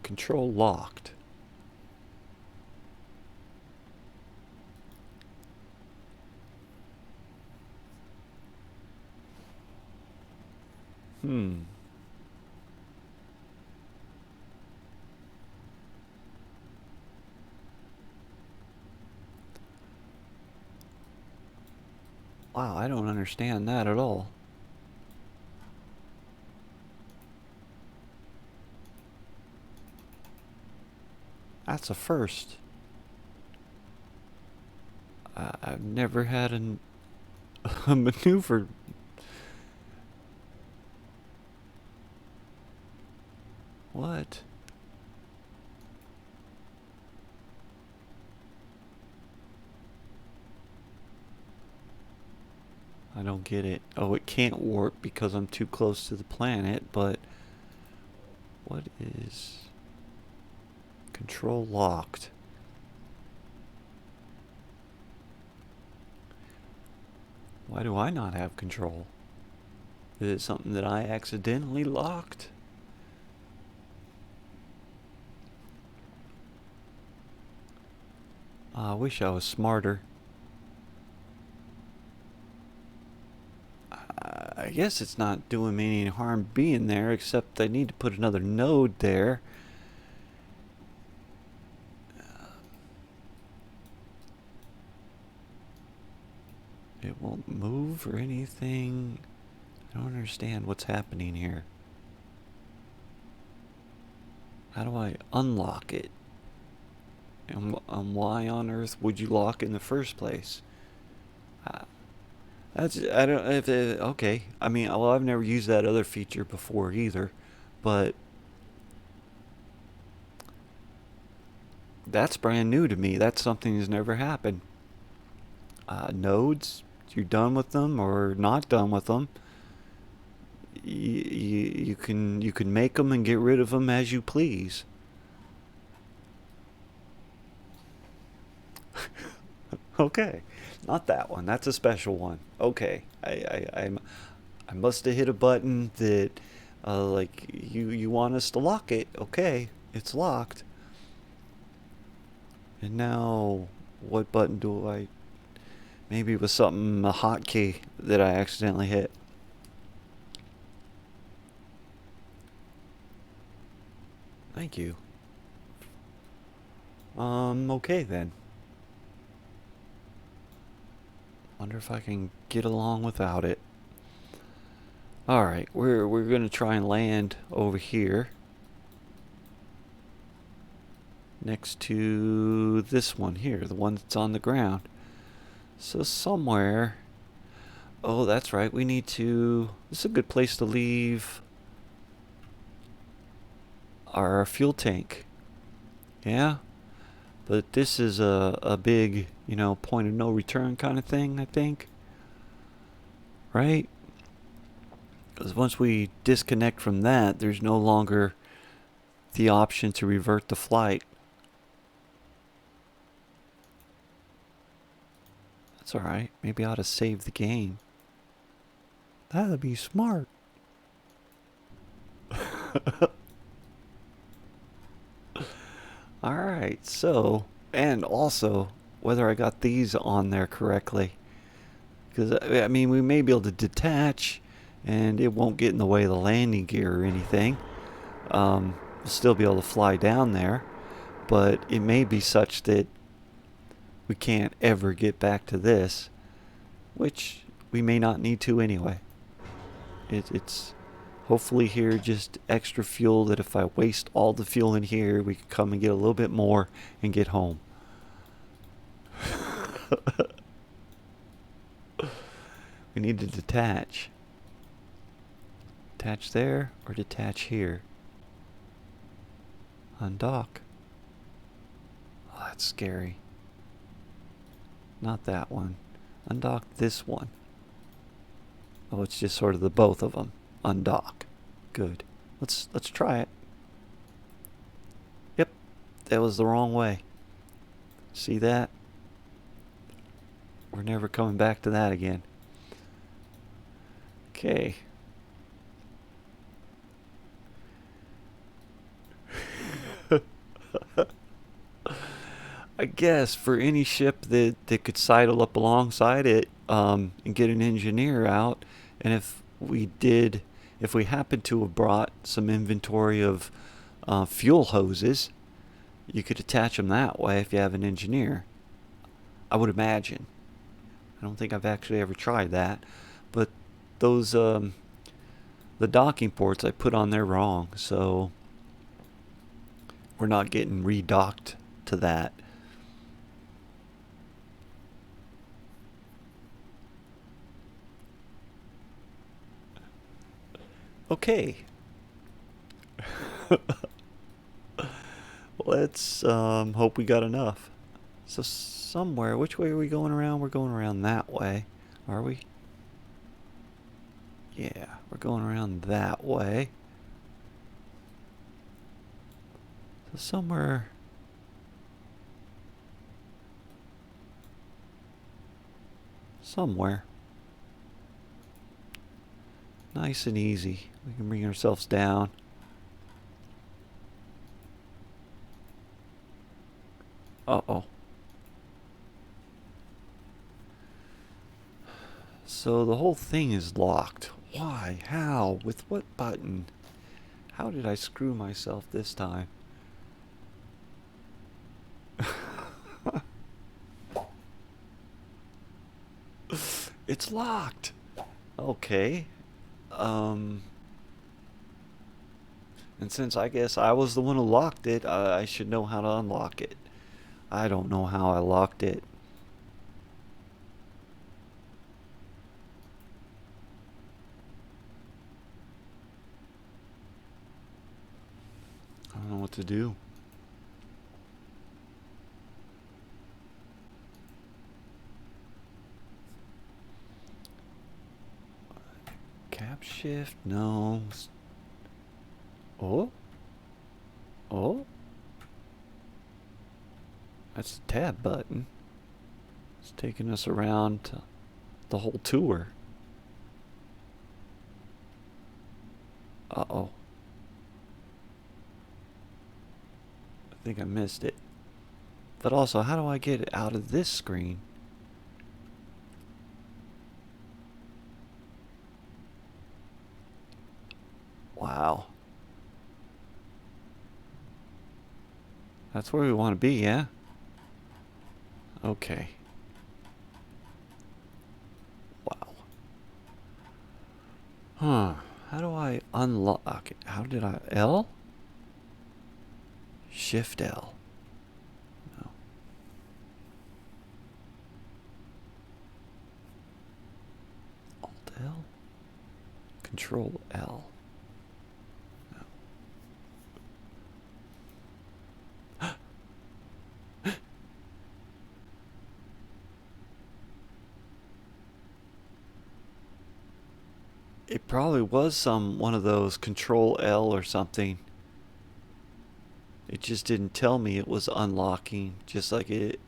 Control locked. Wow, I don't understand that at all. That's a first. I've never had a maneuver. What? I don't get it. Oh, it can't warp because I'm too close to the planet, but what is control locked? Why do I not have control? Is it something that I accidentally locked? I wish I was smarter. I guess it's not doing me any harm being there, except I need to put another node there. It won't move or anything. I don't understand what's happening here. How do I unlock it? And why on earth would you lock in the first place? I don't if okay. I mean, well, I've never used that other feature before either, but that's brand new to me. That's something that's never happened. Nodes, you're done with them or not done with them. You can make them and get rid of them as you please. Okay, not that one. That's a special one. Okay, I must have hit a button that, like you want us to lock it. Okay, it's locked. And now, what button do I? Maybe it was something a hotkey that I accidentally hit. Thank you. Okay then. Wonder if I can get along without it. All right, we're gonna try and land over here, next to this one here, the one that's on the ground. So somewhere. Oh, that's right. We need to. This is a good place to leave our fuel tank. Yeah, but this is a big, point of no return kind of thing, I think. Right? Because once we disconnect from that, there's no longer the option to revert the flight. That's alright. Maybe I ought to save the game. That'd be smart. Alright, so, and also, whether I got these on there correctly. Because, I mean, we may be able to detach, and it won't get in the way of the landing gear or anything. We'll still be able to fly down there, but it may be such that we can't ever get back to this, which we may not need to anyway. It's hopefully here just extra fuel that if I waste all the fuel in here, we can come and get a little bit more and get home. We need to detach. Detach there or detach here? Undock. Oh, that's scary. Not that one. Undock this one. Oh, it's just sort of the both of them. Undock. Good. Let's try it. Yep, that was the wrong way. See that? We're never coming back to that again. Okay. I guess for any ship that could sidle up alongside it, and get an engineer out, and if we happened to have brought some inventory of fuel hoses, you could attach them that way if you have an engineer. I would imagine. I don't think I've actually ever tried that, but those the docking ports I put on there wrong, so we're not getting redocked to that. Okay. Let's hope we got enough. So somewhere, which way are we going around? We're going around that way, are we? Yeah, we're going around that way. So somewhere. Nice and easy. We can bring ourselves down. Uh-oh. So the whole thing is locked. Why? How? With what button? How did I screw myself this time? It's locked. Okay. Um. And since I guess I was the one who locked it, I should know how to unlock it. I don't know how I locked it. I don't know what to do. Cap shift? No. Oh? Oh? That's the tab button. It's taking us around the whole tour. Uh-oh. I think I missed it. But also, how do I get it out of this screen? Wow. That's where we want to be, yeah? Okay. Wow. Huh. How do I unlock it? How did I... L? Shift L. No. Alt L? Control L. It probably was one of those Control L or something. It just didn't tell me it was unlocking, just like it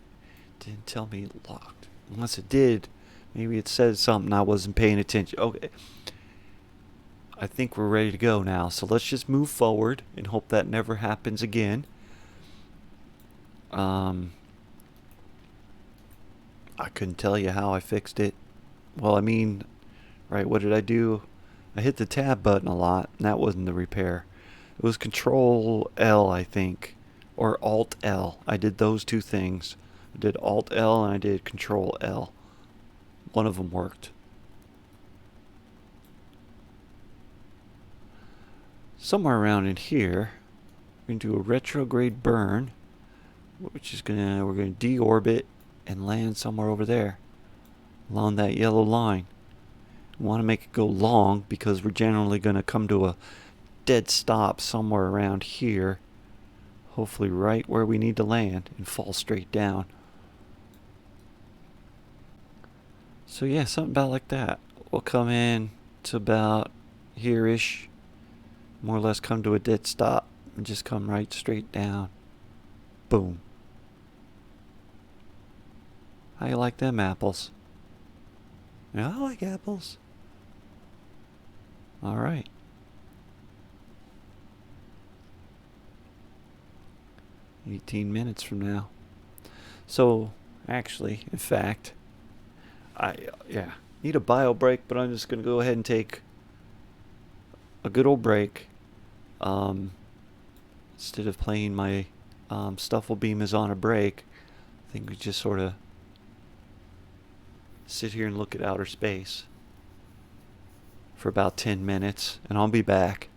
didn't tell me it locked. Unless it did, maybe it said something I wasn't paying attention. Okay. I think we're ready to go now, so let's just move forward and hope that never happens again. I couldn't tell you how I fixed it. Well, I mean, right, what did I do? I hit the tab button a lot, and that wasn't the repair. It was Control L, I think, or Alt L. I did those two things. I did Alt L and I did Control L. One of them worked. Somewhere around in here, we're gonna do a retrograde burn, which is we're gonna deorbit and land somewhere over there, along that yellow line. We want to make it go long because we're generally gonna come to a dead stop somewhere around here. Hopefully right where we need to land and fall straight down. So yeah, something about like that. We'll come in to about here-ish, more or less come to a dead stop and just come right straight down. Boom. How you like them apples? Yeah, I like apples. All right. "18 minutes from now." So, actually, in fact, I need a bio break, but I'm just gonna go ahead and take a good old break. Instead of playing my Stuffle Beam is on a break, I think we just sort of sit here and look at outer space for about 10 minutes, and I'll be back.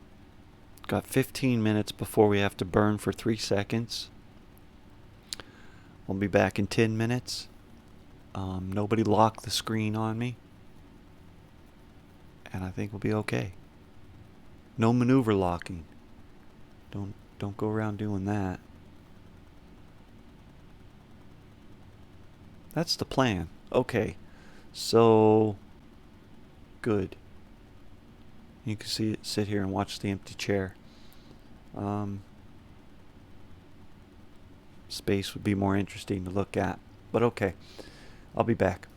Got 15 minutes before we have to burn for 3 seconds. I'll be back in 10 minutes. Nobody locked the screen on me, and I think we'll be okay. No maneuver locking. Don't go around doing that. That's the plan. Okay. So good. You can see it, sit here and watch the empty chair. Space would be more interesting to look at. But okay. I'll be back.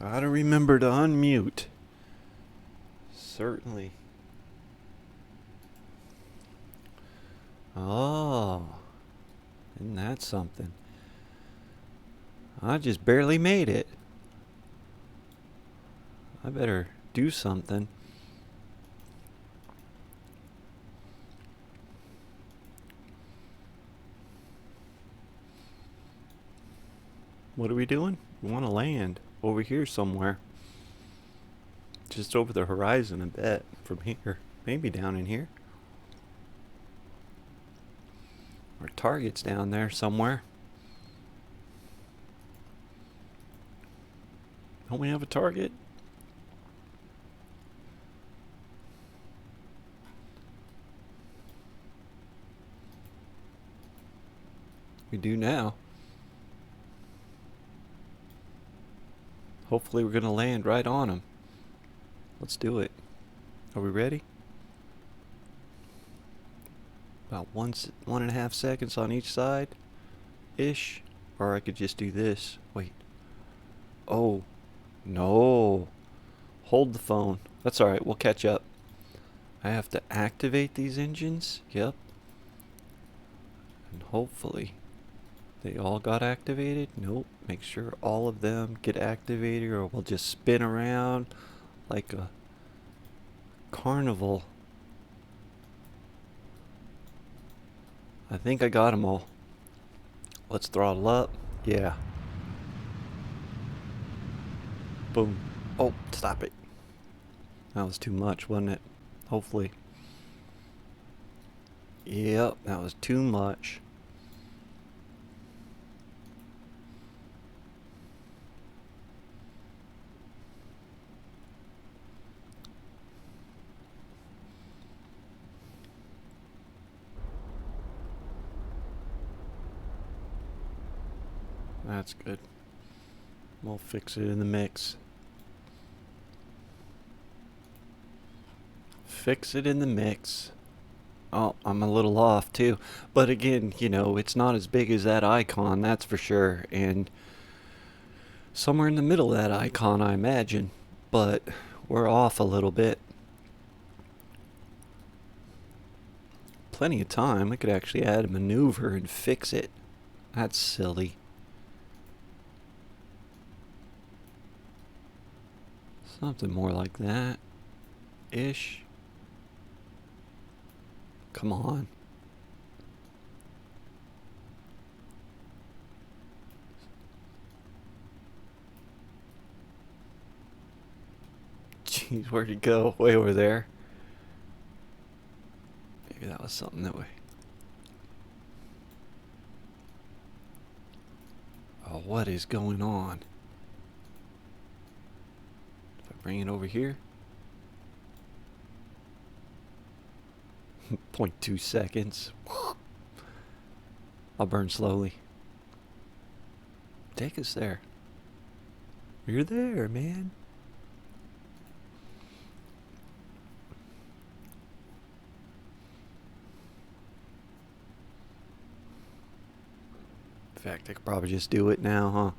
Gotta remember to unmute. Certainly. Oh, isn't that something? I just barely made it. I better do something. What are we doing? We want to land over here somewhere. Just over the horizon, I bet. From here. Maybe down in here. Our target's down there somewhere. Don't we have a target? We do now. Hopefully we're going to land right on him. Let's do it. Are we ready? About 1.5 seconds on each side ish. Or I could just do this. Wait. Oh. No. Hold the phone. That's alright. We'll catch up. I have to activate these engines. Yep. And hopefully they all got activated. Nope. Make sure all of them get activated or we'll just spin around like a carnival. I think I got them all. Let's throttle up. Yeah. Boom. Oh, stop it. That was too much, wasn't it? Hopefully. Yep, that was too much. That's good. We'll fix it in the mix. Fix it in the mix. Oh, I'm a little off too. But again, you know, it's not as big as that icon, that's for sure. And somewhere in the middle of that icon, I imagine. But we're off a little bit. Plenty of time. We could actually add a maneuver and fix it. That's silly. Something more like that. Ish. Come on. Jeez, where'd he go? Way over there. Maybe that was something that way. Oh, what is going on? If I bring it over here. 0.2 seconds. I'll burn slowly. Take us there. You're there, man. In fact, I could probably just do it now, huh?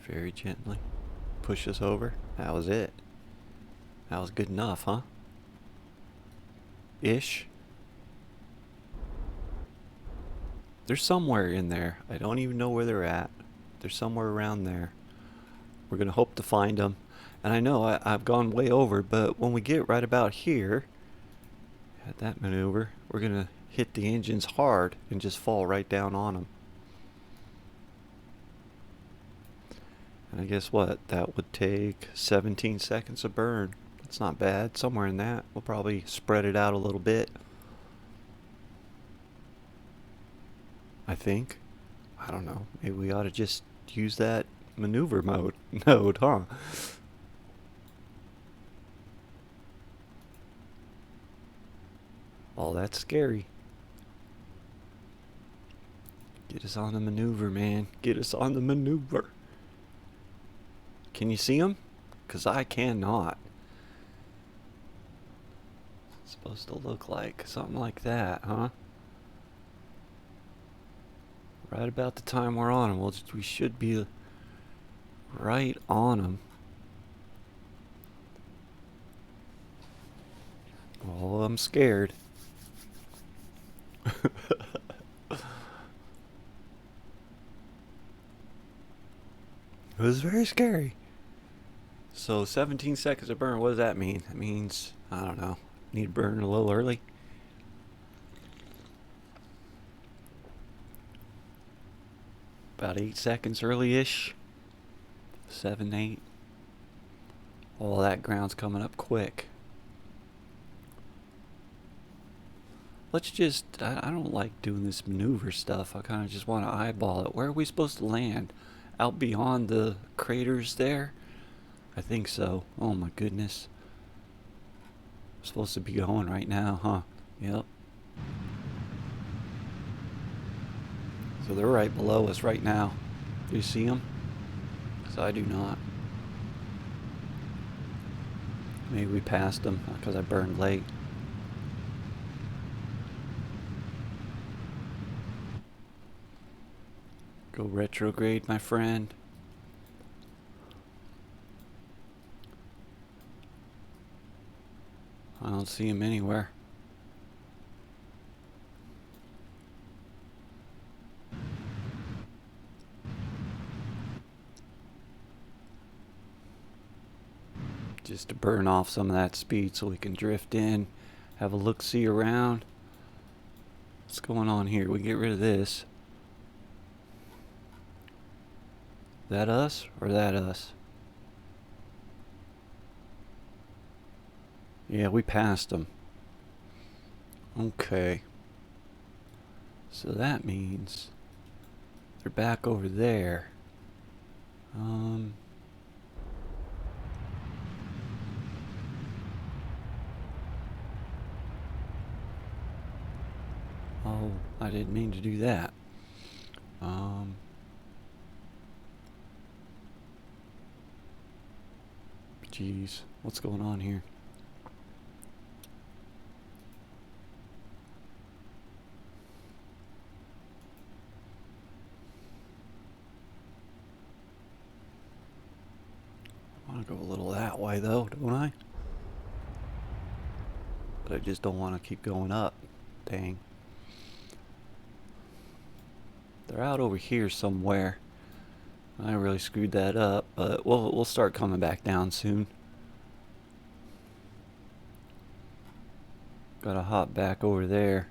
Very gently. Push us over. That was it. That was good enough, huh? Ish. They're somewhere in there. I don't even know where they're at. They're somewhere around there. We're going to hope to find them. And I know I've gone way over, but when we get right about here, at that maneuver, we're going to hit the engines hard and just fall right down on them. And I guess what? That would take 17 seconds of burn. That's not bad. Somewhere in that. We'll probably spread it out a little bit. I think. I don't know. Maybe we ought to just use that maneuver mode node, huh? Oh, that's scary. Get us on the maneuver, man. Get us on the maneuver. Can you see them? Because I cannot. It's supposed to look like something like that, huh? Right about the time we're on them. We should be right on them. Oh, I'm scared. It was very scary. So 17 seconds of burn, what does that mean? That means, I don't know, need to burn a little early. About 8 seconds early-ish. 7, 8. All that ground's coming up quick. Let's just, I don't like doing this maneuver stuff. I kind of just want to eyeball it. Where are we supposed to land? Out beyond the craters there? I think so. Oh my goodness. We're supposed to be going right now, huh? Yep. So they're right below us right now. Do you see them? Because I do not. Maybe we passed them because I burned late. Go retrograde, my friend. I don't see him anywhere. Just to burn off some of that speed so we can drift in, have a look-see around. What's going on here? We get rid of this. That us or that us? Yeah, we passed them. Okay. So that means they're back over there. Oh, I didn't mean to do that. Jeez, what's going on here? I want to go a little that way though, don't I? But I just don't want to keep going up. Dang. They're out over here somewhere. I really screwed that up, but we'll start coming back down soon. Gotta hop back over there.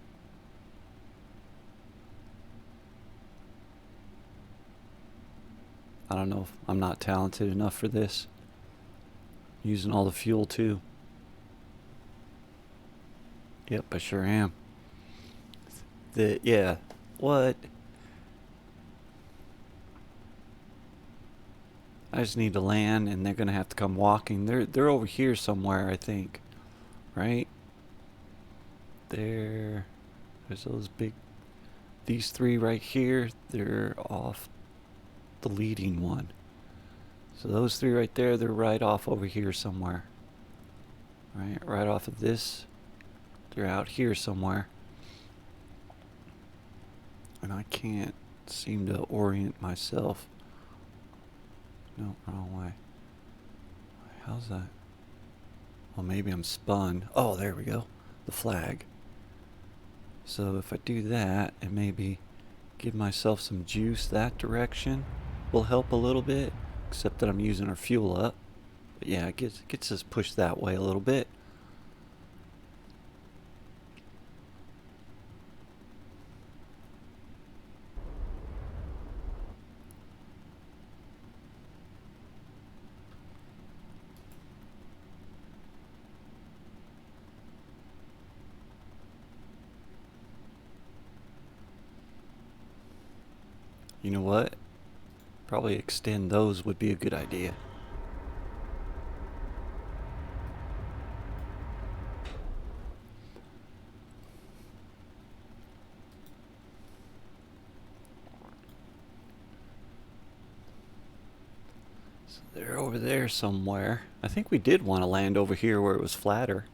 I don't know if I'm not talented enough for this. Using all the fuel too. Yep, I sure am. Yeah. What? I just need to land, and they're gonna have to come walking. They're over here somewhere, I think. Right? There's those big. These three right here. They're off the leading one. So those three right there, they're right off over here somewhere. Right off of this. They're out here somewhere. And I can't seem to orient myself. No, wrong way. How's that? Well, maybe I'm spun. Oh, there we go. The flag. So if I do that and maybe give myself some juice that direction will help a little bit. Except that I'm using our fuel up. But yeah, it gets us pushed that way a little bit. You know what? Probably extend those would be a good idea. So they're over there somewhere. I think we did want to land over here where it was flatter.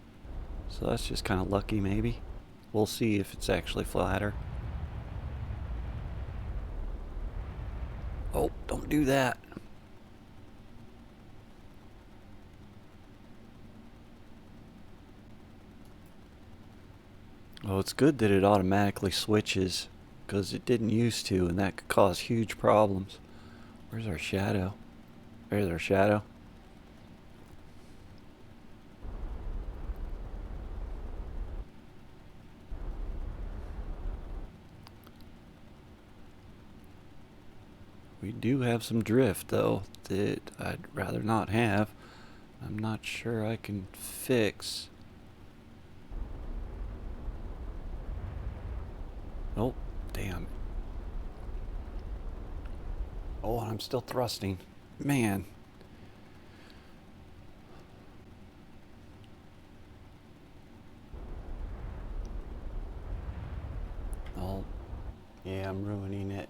So that's just kind of lucky maybe. We'll see if it's actually flatter. Oh, don't do that. Well, it's good that it automatically switches, because it didn't used to, and that could cause huge problems. Where's our shadow? There's our shadow. We do have some drift, though, that I'd rather not have. I'm not sure I can fix. Oh, damn. Oh, and I'm still thrusting. Man. Oh, yeah, I'm ruining it.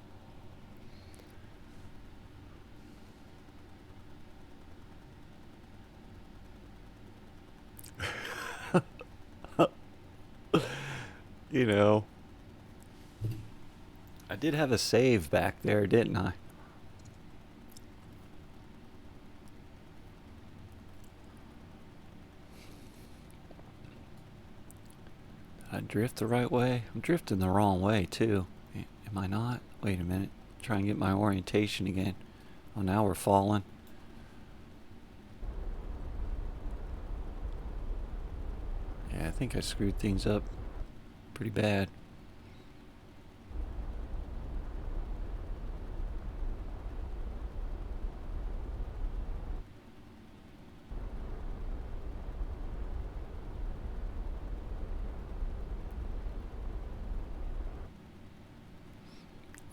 You know, I did have a save back there, didn't I? Did I drift the right way? I'm drifting the wrong way, too. Am I not? Wait a minute. Try and get my orientation again. Oh, now we're falling. Yeah, I think I screwed things up pretty bad.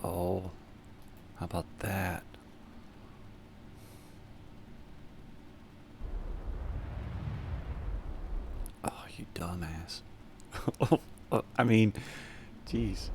Oh, how about that? Oh, you dumbass. I mean, jeez.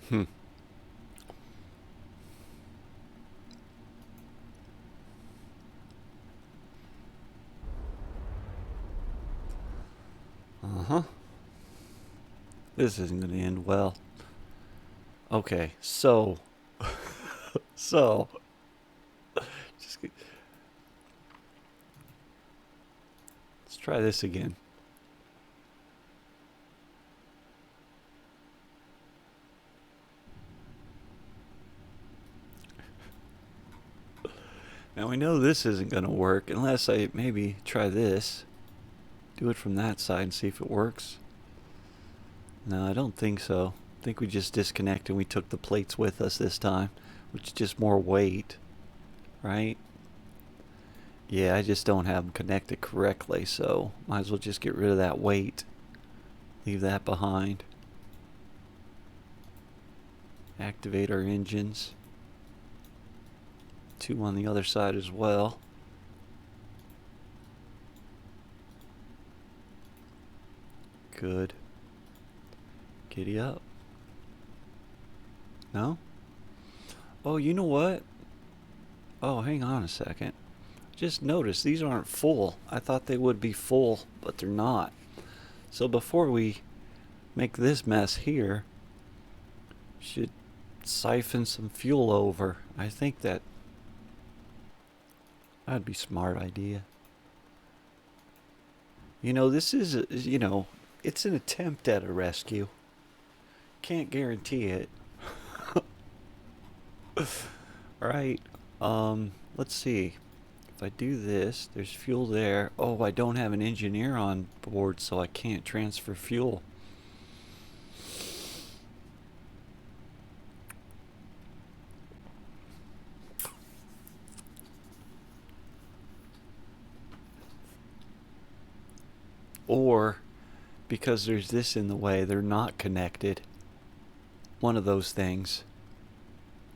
Hmm. Uh huh. This isn't going to end well. Okay, so, just let's try this again. Now we know this isn't going to work unless I maybe try this. Do it from that side and see if it works. No, I don't think so. I think we just disconnected and we took the plates with us this time, which is just more weight, right? Yeah, I just don't have them connected correctly, so might as well just get rid of that weight. Leave that behind. Activate our engines. 2 on the other side as well. Good. Giddy up. No? Oh, you know what? Oh, hang on a second. Just notice these aren't full. I thought they would be full, but they're not. So before we make this mess here, should siphon some fuel over. I think that'd be a smart idea. You know, this is, it's an attempt at a rescue. Can't guarantee it. Alright, let's see. If I do this, there's fuel there. Oh, I don't have an engineer on board, so I can't transfer fuel. Or, because there's this in the way, they're not connected. One of those things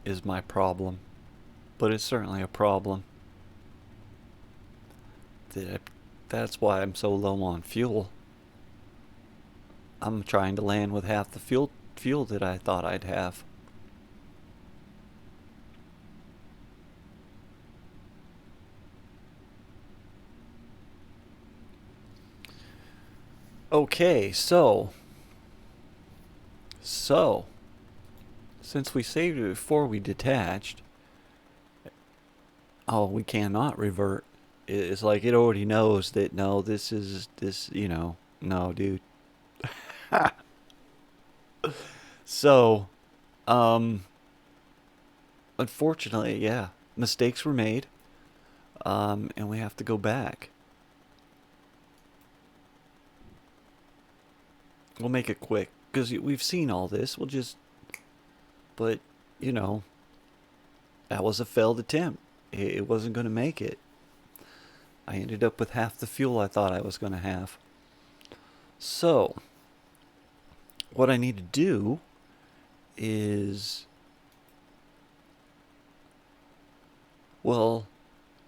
is my problem. But it's certainly a problem. That's why I'm so low on fuel. I'm trying to land with half the fuel that I thought I'd have. Okay, so since we saved it before we detached, oh, we cannot revert. It's like it already knows that no, no, dude. So, um, unfortunately, yeah, mistakes were made, and we have to go back. We'll make it quick because we've seen all this. But you know, that was a failed attempt. It wasn't going to make it. I ended up with half the fuel I thought I was going to have. So, what I need to do is, well,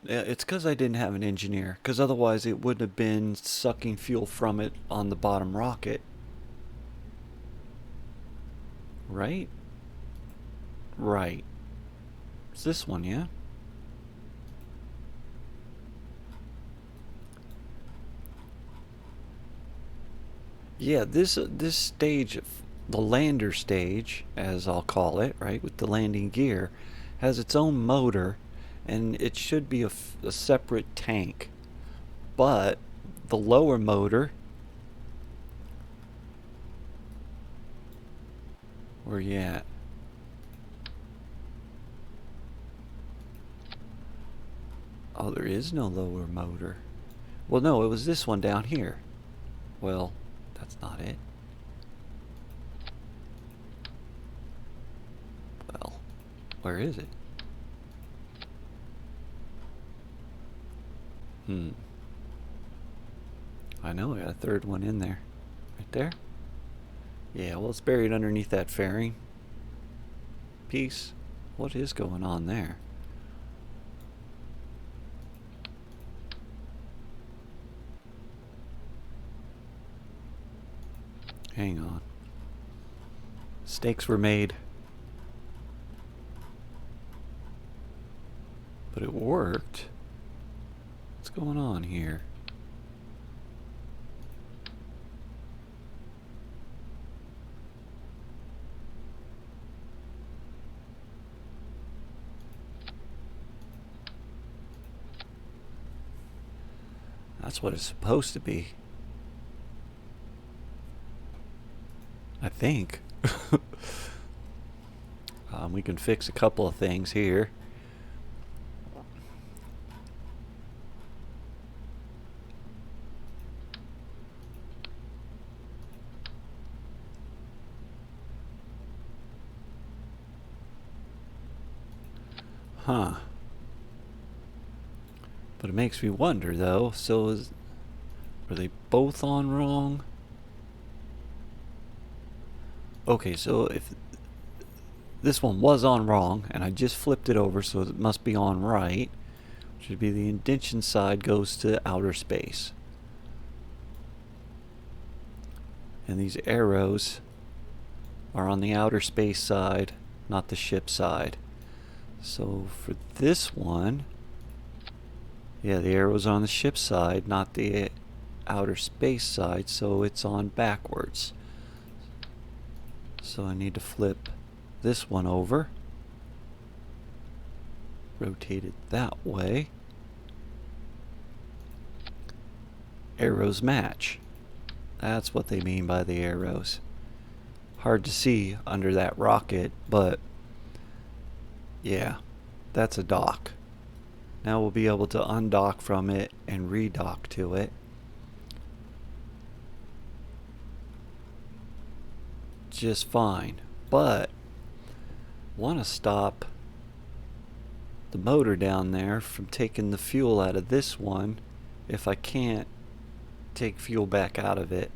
it's because I didn't have an engineer, because otherwise it would have been sucking fuel from it on the bottom rocket. Right? Right. It's this one, yeah? Yeah, this stage, the lander stage, as I'll call it, right, with the landing gear, has its own motor, and it should be a separate tank. But the lower motor, where you at? Oh, there is no lower motor. Well, no, it was this one down here. Well, that's not it. Well, where is it? Hmm. I know, I got a third one in there. Right there? Yeah, well, it's buried underneath that fairing piece. What is going on there? Hang on. Mistakes were made. But it worked. What's going on here? That's what it's supposed to be. I think. We can fix a couple of things here. Huh. But it makes me wonder, though. Were they both on wrong? Okay, so if this one was on wrong, and I just flipped it over, so it must be on right, which would be the indentation side goes to outer space. And these arrows are on the outer space side, not the ship side. So for this one, yeah, the arrow's on the ship side, not the outer space side, so it's on backwards. So I need to flip this one over, rotate it that way. Arrows match. That's what they mean by the arrows. Hard to see under that rocket, but yeah, that's a dock. Now we'll be able to undock from it and redock to it. Just fine. But want to stop the motor down there from taking the fuel out of this one if I can't take fuel back out of it,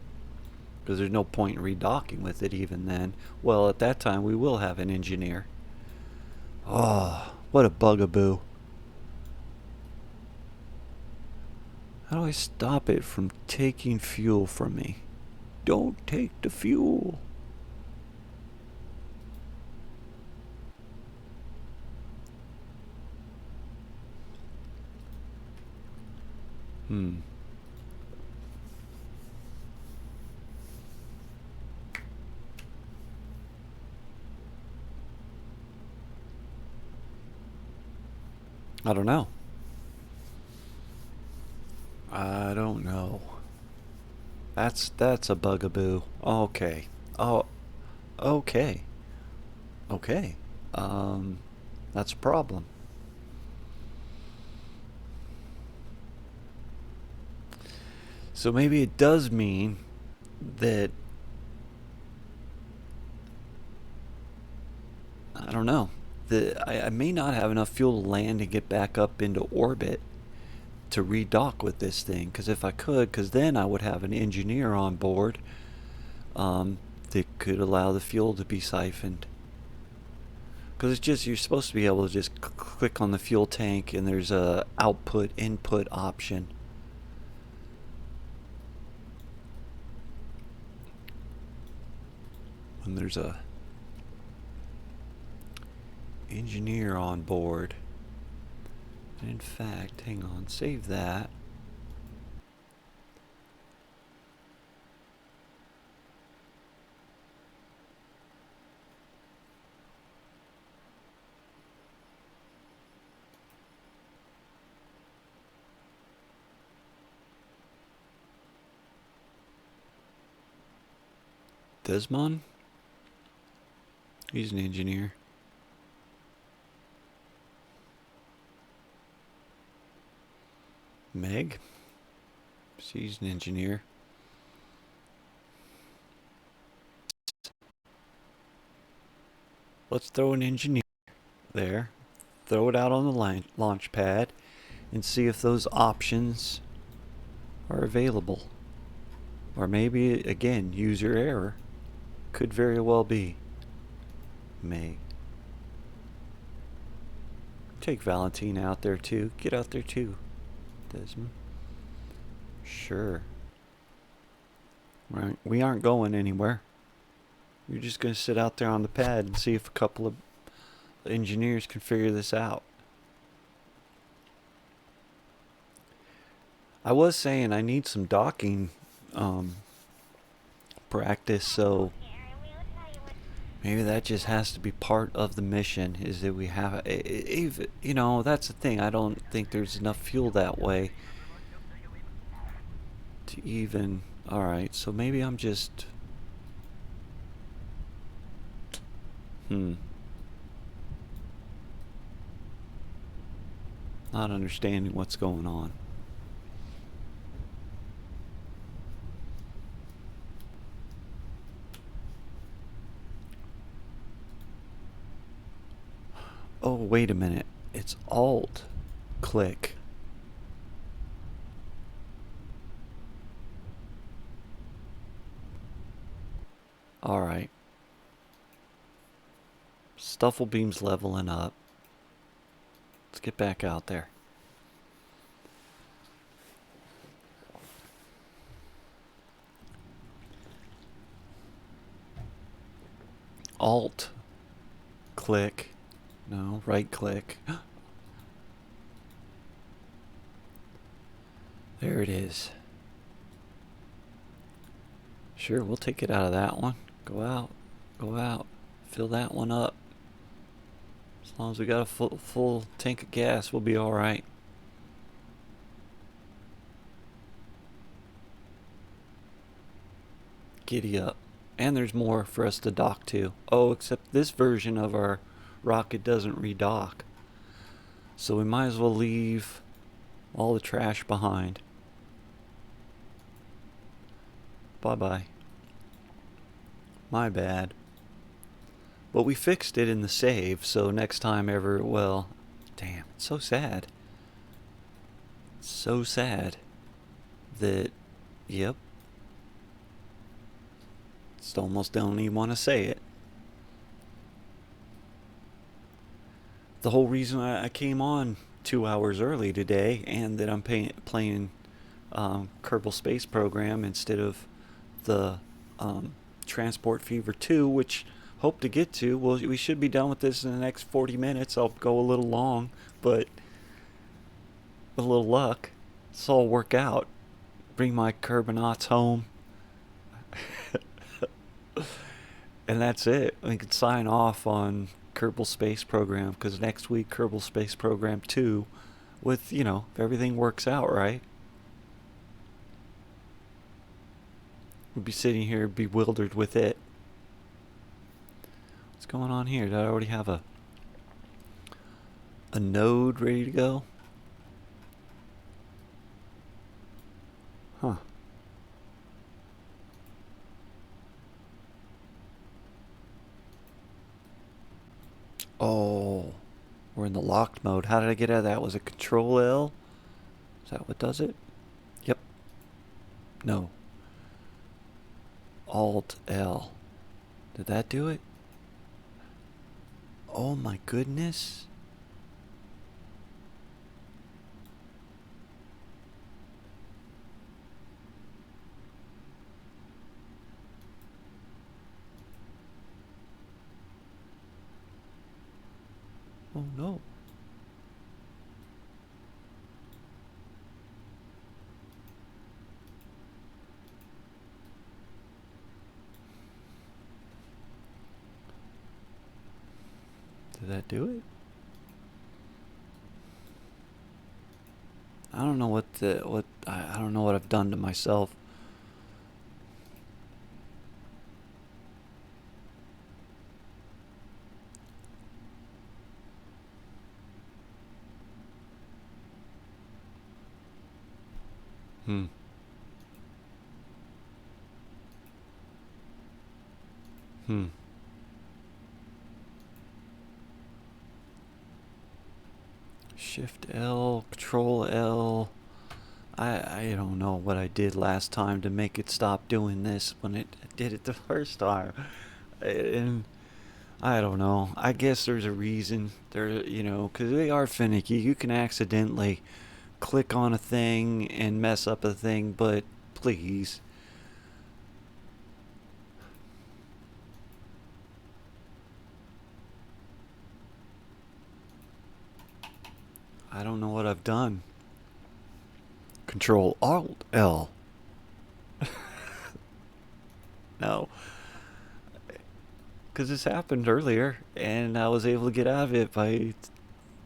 because there's no point in redocking with it even then. Well, at that time we will have an engineer. Oh, what a bugaboo. How do I stop it from taking fuel from me? Don't take the fuel. Hmm. I don't know. I don't know. That's a bugaboo. Okay. Oh, okay. Okay. Um, that's a problem. So maybe it does mean that I don't know. I may not have enough fuel to land and get back up into orbit to redock with this thing. Because if I could, because then I would have an engineer on board that could allow the fuel to be siphoned. Because it's just you're supposed to be able to just click on the fuel tank and there's a output input option. And there's a engineer on board. And in fact, hang on, save that. Desmond? He's an engineer. Meg? She's an engineer. Let's throw an engineer there. Throw it out on the launch pad and see if those options are available. Or maybe, again, user error. Could very well be. Meg. Take Valentine out there too. Get out there too, Desmond. Sure. Right. We aren't going anywhere. You're just going to sit out there on the pad and see if a couple of engineers can figure this out. I was saying I need some docking practice, so maybe that just has to be part of the mission. Is that we have, you know, that's the thing. I don't think there's enough fuel that way to even. All right, so maybe I'm just. Not understanding what's going on. Oh, wait a minute. It's Alt. Click. Alright. Stufflebeam's leveling up. Let's get back out there. Alt. Click. No, right click. There it is. Sure, we'll take it out of that one. Go out. Go out. Fill that one up. As long as we got a full tank of gas, we'll be alright. Giddy up. And there's more for us to dock to. Oh, except this version of our rocket doesn't redock. So we might as well leave all the trash behind. Bye-bye. My bad. But we fixed it in the save, so next time ever, well, damn, it's so sad. It's so sad that, yep. Just almost don't even want to say it. The whole reason I came on 2 hours early today and that I'm playing Kerbal Space Program instead of the Transport Fever 2, which hope to get to. Well, we should be done with this in the next 40 minutes. I'll go a little long, but with a little luck, this will all work out. Bring my Kerbonauts home, and that's it. We can sign off on Kerbal Space Program because next week Kerbal Space Program 2, with if everything works out right, we'll be sitting here bewildered with it. What's going on here? Did I already have a node ready to go? Huh. Oh, we're in the locked mode. How did I get out of that? Was it Control L? Is that what does it? Yep. No. Alt L. Did that do it? Oh my goodness. Oh no. Did that do it? I don't know I don't know what I've done to myself. Hmm. Hmm. Shift L, Control L. I don't know what I did last time to make it stop doing this when it did it the first time. And I don't know. I guess there's a reason. Because they are finicky. You can accidentally click on a thing and mess up a thing, but please. I don't know what I've done. Control Alt L. No. Because this happened earlier, and I was able to get out of it by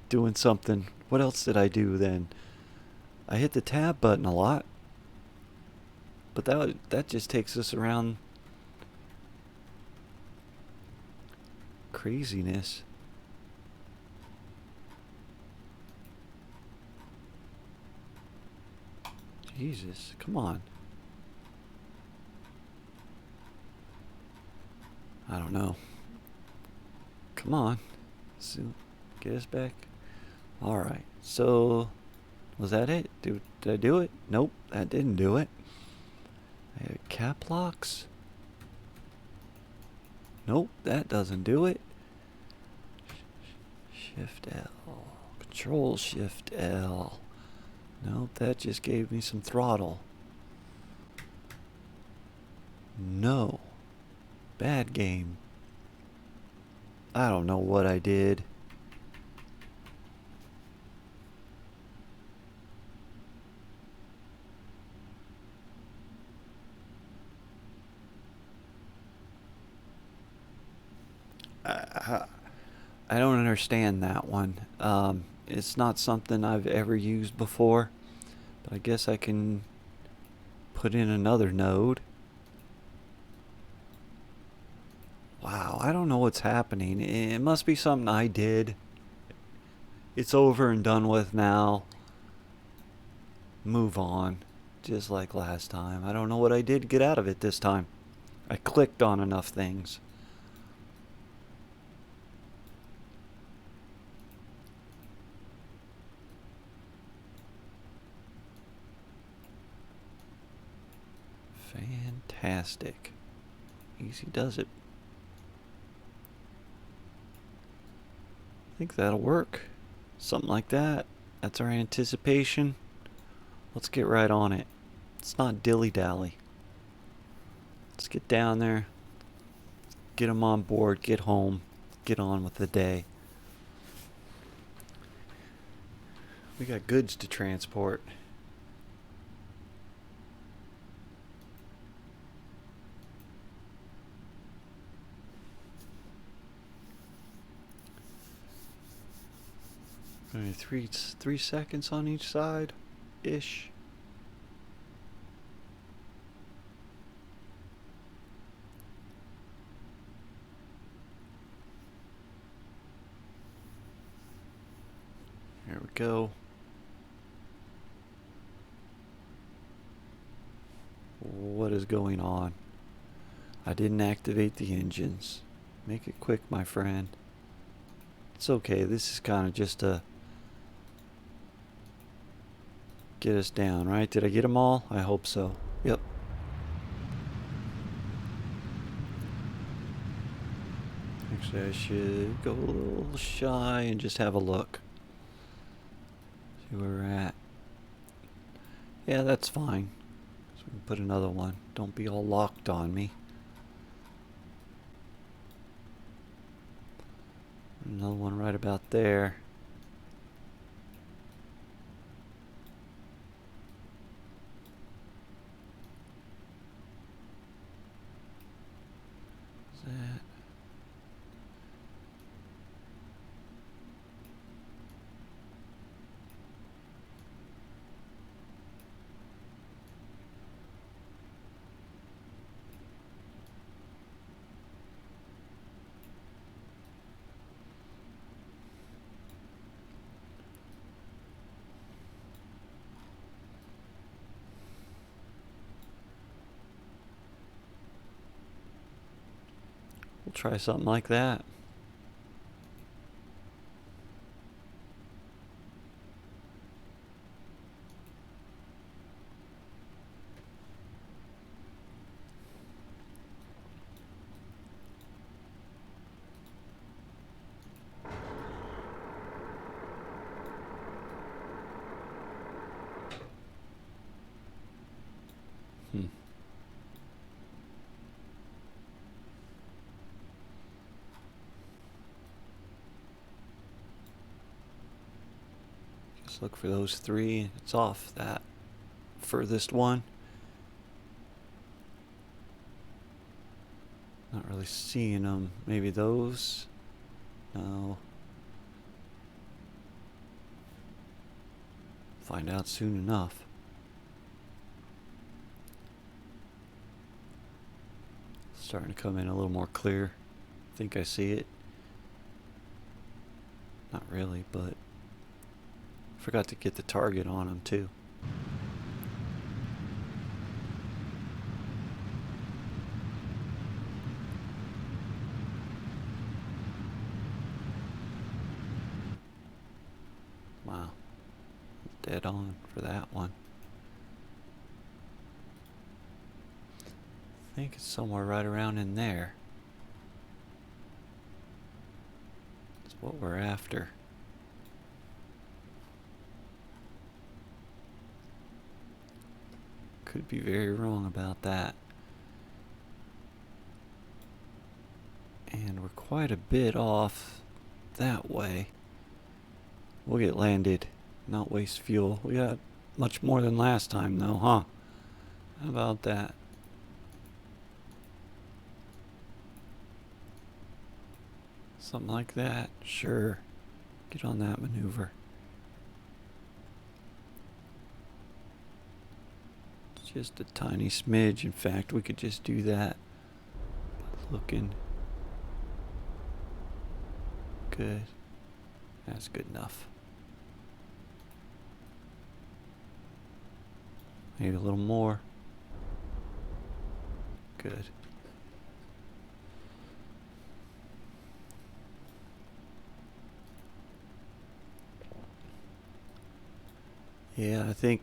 doing something. What else did I do then? I hit the tab button a lot, but that just takes us around craziness. Jesus, come on. I don't know. Come on. So, get us back. Alright, so was that it? Did I do it? Nope, that didn't do it. Cap locks? Nope, that doesn't do it. Shift L. Control Shift L. Nope, that just gave me some throttle. No. Bad game. I don't know what I did. I don't understand that one. It's not something I've ever used before, but I guess I can put in another node. Wow, I don't know what's happening. It must be something I did. It's over and done with now. Move on. Just like last time. I don't know what I did to get out of it this time. I clicked on enough things. Fantastic. Easy does it. I think that'll work. Something like that. That's our anticipation. Let's get right on it. Let's not dilly-dally. Let's get down there, get them on board, get home, get on with the day. We got goods to transport. Only three seconds on each side, ish. There we go. What is going on? I didn't activate the engines. Make it quick, my friend. It's okay. This is kind of just to get us down, right? Did I get them all? I hope so. Yep. Actually, I should go a little shy and just have a look. See where we're at. Yeah, that's fine. So we can put another one. Don't be all locked on me. Another one right about there. Is that? We'll try something like that. Just look for those three. It's off that furthest one. Not really seeing them. Maybe those? No. Find out soon enough. Starting to come in a little more clear. I think I see it. Not really, but forgot to get the target on them too. Wow. Dead on for that one. I think it's somewhere right around in there. That's what we're after. Could be very wrong about that. And we're quite a bit off that way. We'll get landed, not waste fuel. We got much more than last time though, huh? How about that? Something like that, sure. Get on that maneuver. Just a tiny smidge. In fact, we could just do that. Looking good. That's good enough. Maybe a little more. Good. Yeah, I think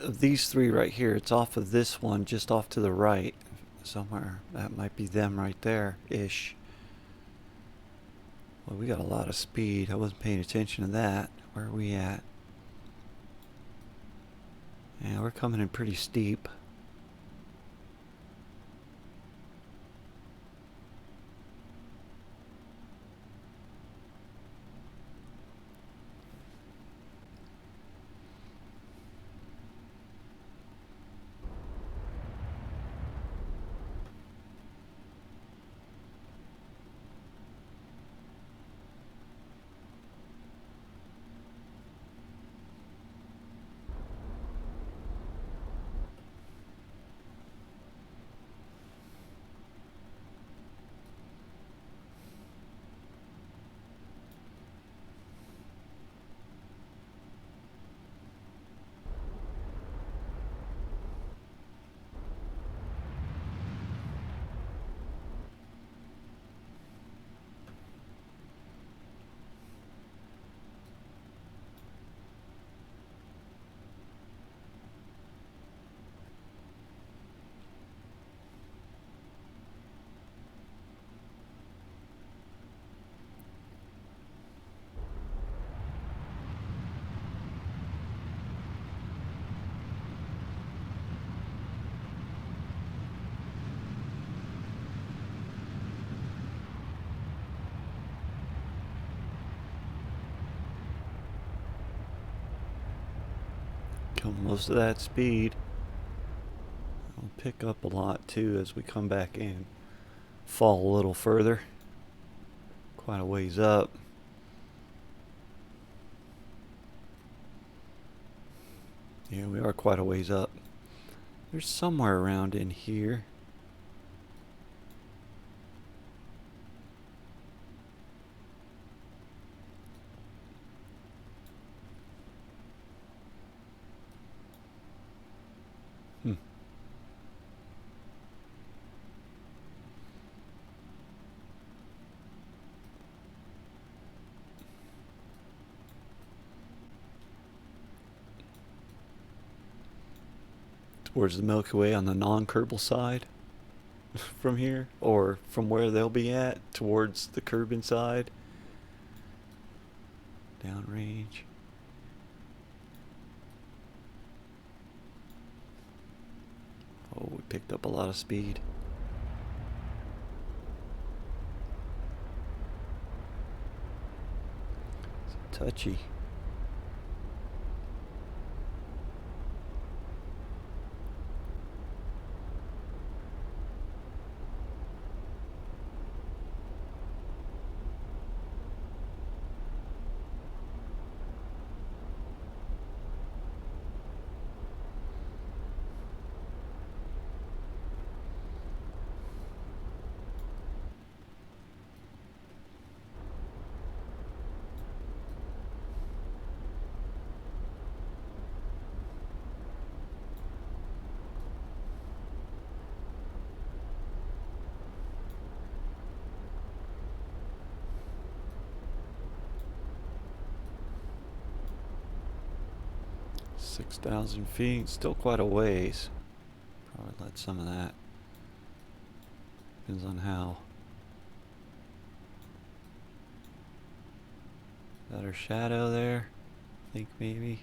of these three right here, it's off of this one, just off to the right. Somewhere. That might be them right there, ish. Well, we got a lot of speed. I wasn't paying attention to that. Where are we at? Yeah, we're coming in pretty steep. most of that speed. I'll pick up a lot too as we come back in. Fall a little further. Quite a ways up. Yeah, we are quite a ways up. There's somewhere around in here. Towards the Milky Way on the non-Kerbal side from here, or from where they'll be at towards the Kerbin side. Downrange. Oh, we picked up a lot of speed. It's touchy. $6,000 feet, still quite a ways. Probably let some of that. Depends on how. Is that our shadow there? I think maybe.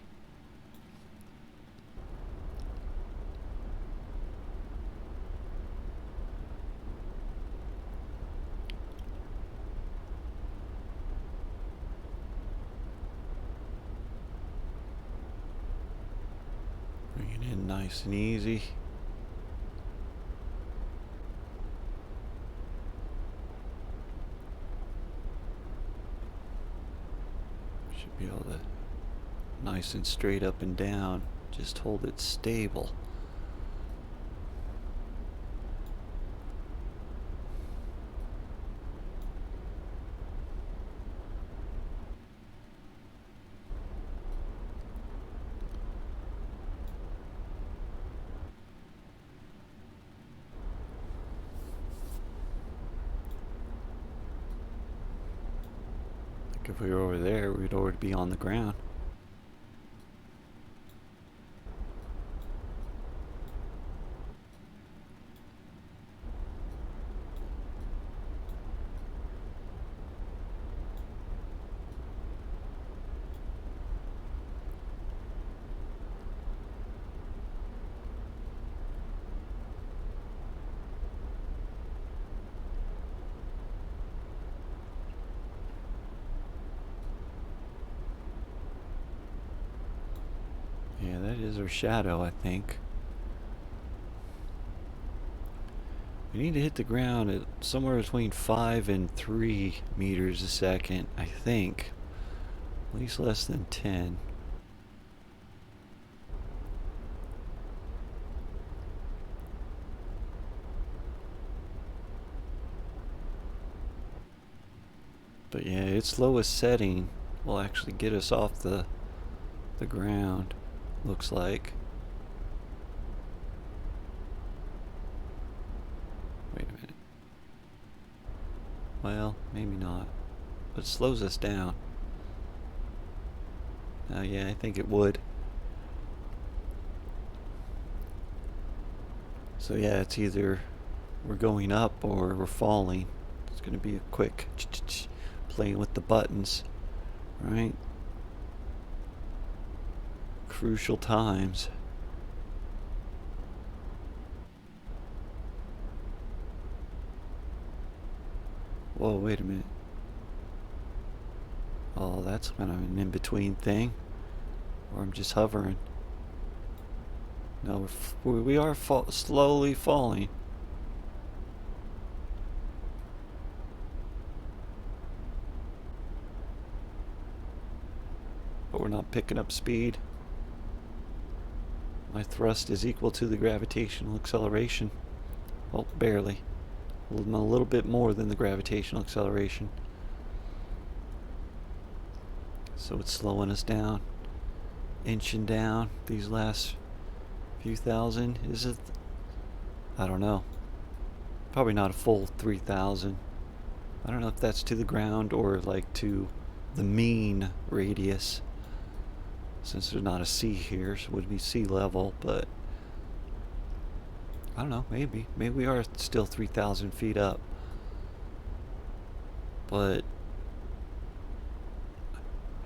Bring it in nice and easy. Should be able to nice and straight up and down. Just hold it stable. If we were over there, we'd already be on the ground. Yeah, that is our shadow, I think. We need to hit the ground at somewhere between 5 and 3 meters a second, I think. At least less than 10. But yeah, its lowest setting will actually get us off the ground. Looks like. Wait a minute. Well, maybe not. But it slows us down. Yeah, I think it would. So yeah, it's either we're going up or we're falling. It's going to be a quick playing with the buttons, right? Crucial times. Whoa, wait a minute. Oh, that's kind of an in-between thing. Or I'm just hovering. No, we are slowly falling. But we're not picking up speed. My thrust is equal to the gravitational acceleration. Well, barely. A little bit more than the gravitational acceleration. So it's slowing us down. Inching down these last few thousand. Is it? I don't know. Probably not a full 3,000. I don't know if that's to the ground or like to the mean radius. Since there's not a sea here, so it would be sea level, but I don't know, maybe. Maybe we are still 3,000 feet up. But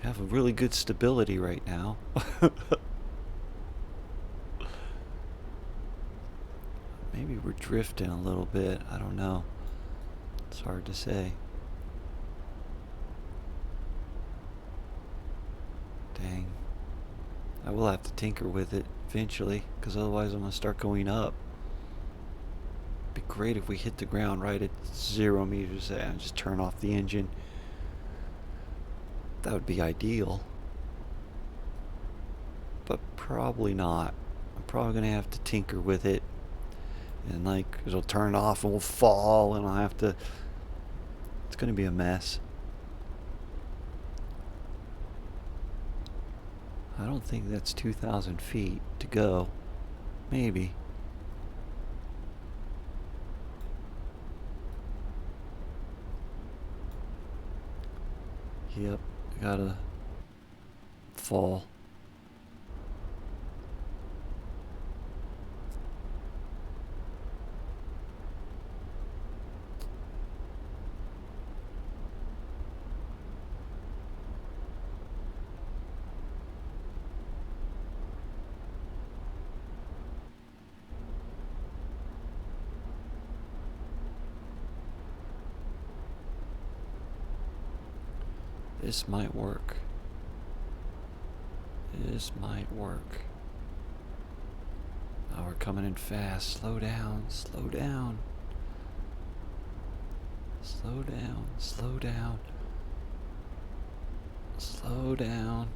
I have a really good stability right now. Maybe we're drifting a little bit. I don't know. It's hard to say. Dang. I will have to tinker with it eventually, because otherwise I'm going to start going up. It'd be great if we hit the ground right at 0 meters and just turn off the engine. That would be ideal. But probably not. I'm probably going to have to tinker with it. And like, it'll turn off and we'll fall and I'll have to... It's going to be a mess. I don't think that's 2,000 feet to go. Maybe. Yep, gotta fall. This might work. This might work. Oh, we're coming in fast. Slow down, slow down. Slow down, slow down. Slow down.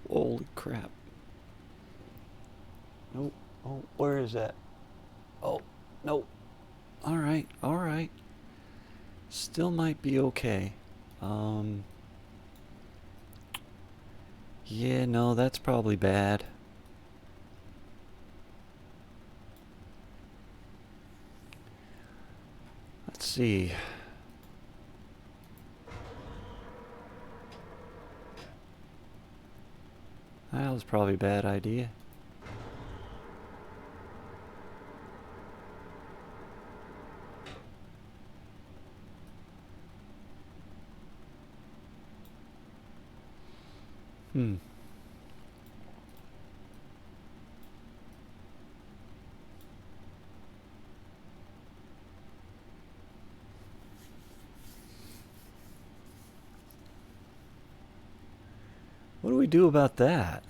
Holy crap. Nope. Oh, where is that? Oh, nope. Alright, alright. Still might be okay. Yeah, no, that's probably bad. Let's see. That was probably a bad idea. Hmm. What do we do about that?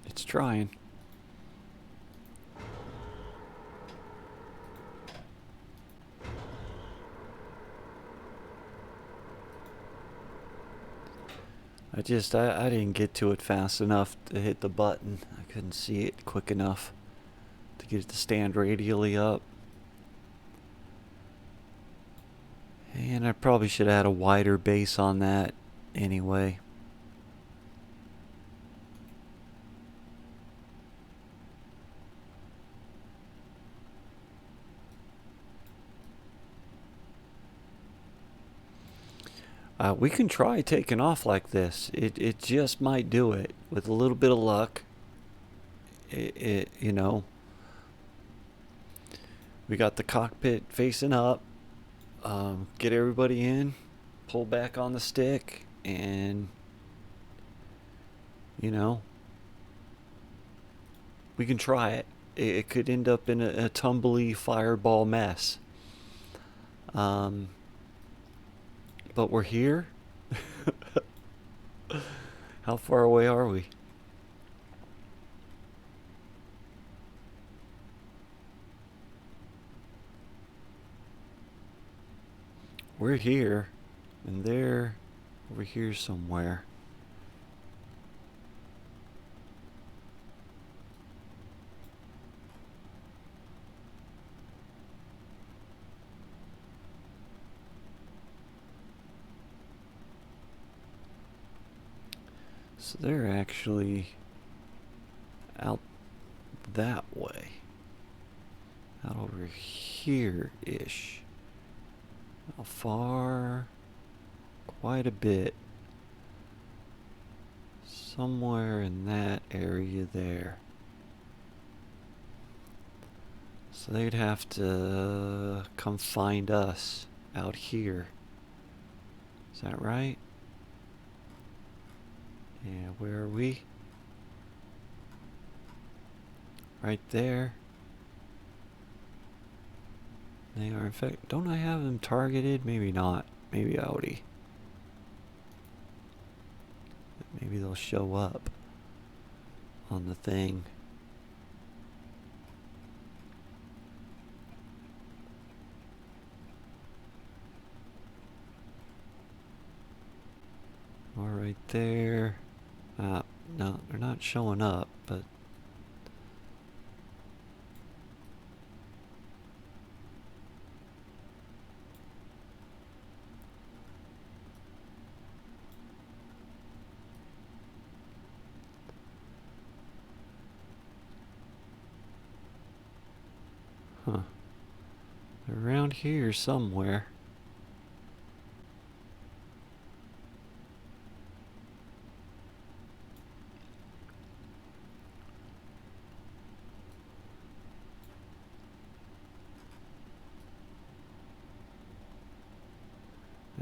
It's trying. I didn't get to it fast enough to hit the button. I couldn't see it quick enough to get it to stand radially up. And I probably should have had a wider base on that anyway. We can try taking off like this. It just might do it with a little bit of luck. You know, we got the cockpit facing up. Get everybody in, pull back on the stick, and you know, we can try it. It could end up in a tumbly fireball mess. Um, but we're here. How far away are we? We're here, and they're over here somewhere. So they're actually out that way. Out over here-ish. How far? Quite a bit. Somewhere in that area there. So they'd have to come find us out here. Is that right? Yeah, where are we? Right there. They are in fact. Don't I have them targeted? Maybe not. Maybe outie. Maybe they'll show up on the thing. Or right there. No, they're not showing up, but huh. They're around here somewhere.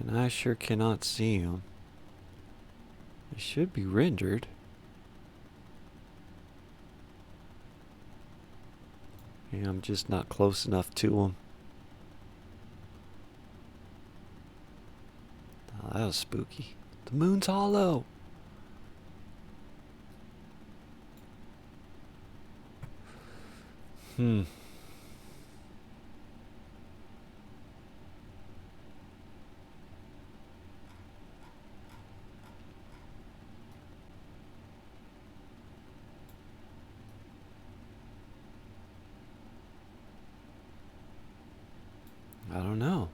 And I sure cannot see them. They should be rendered. Yeah, I'm just not close enough to them. Oh, that was spooky. The moon's hollow. Hmm. I don't know.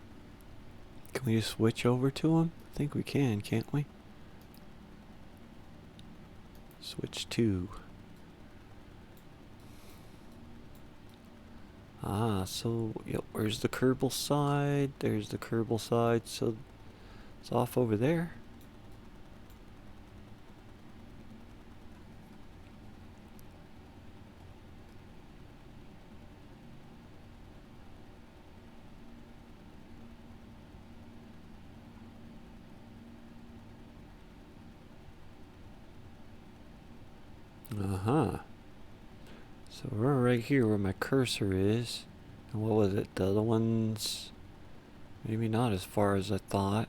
Can we just switch over to them? I think we can, can't we? Switch to. Ah, so yep, where's the Kerbal side? There's the Kerbal side, so it's off over there. Uh-huh. So we're right here where my cursor is. And what was it? The other one's maybe not as far as I thought.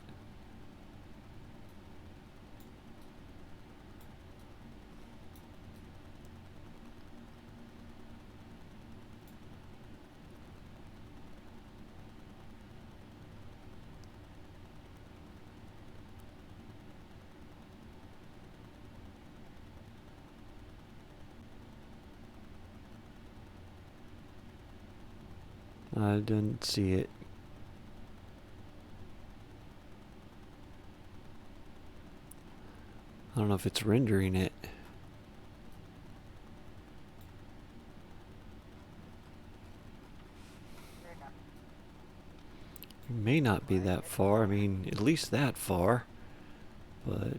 I didn't see it. I don't know if it's rendering it. It may not be that far. I mean, at least that far. But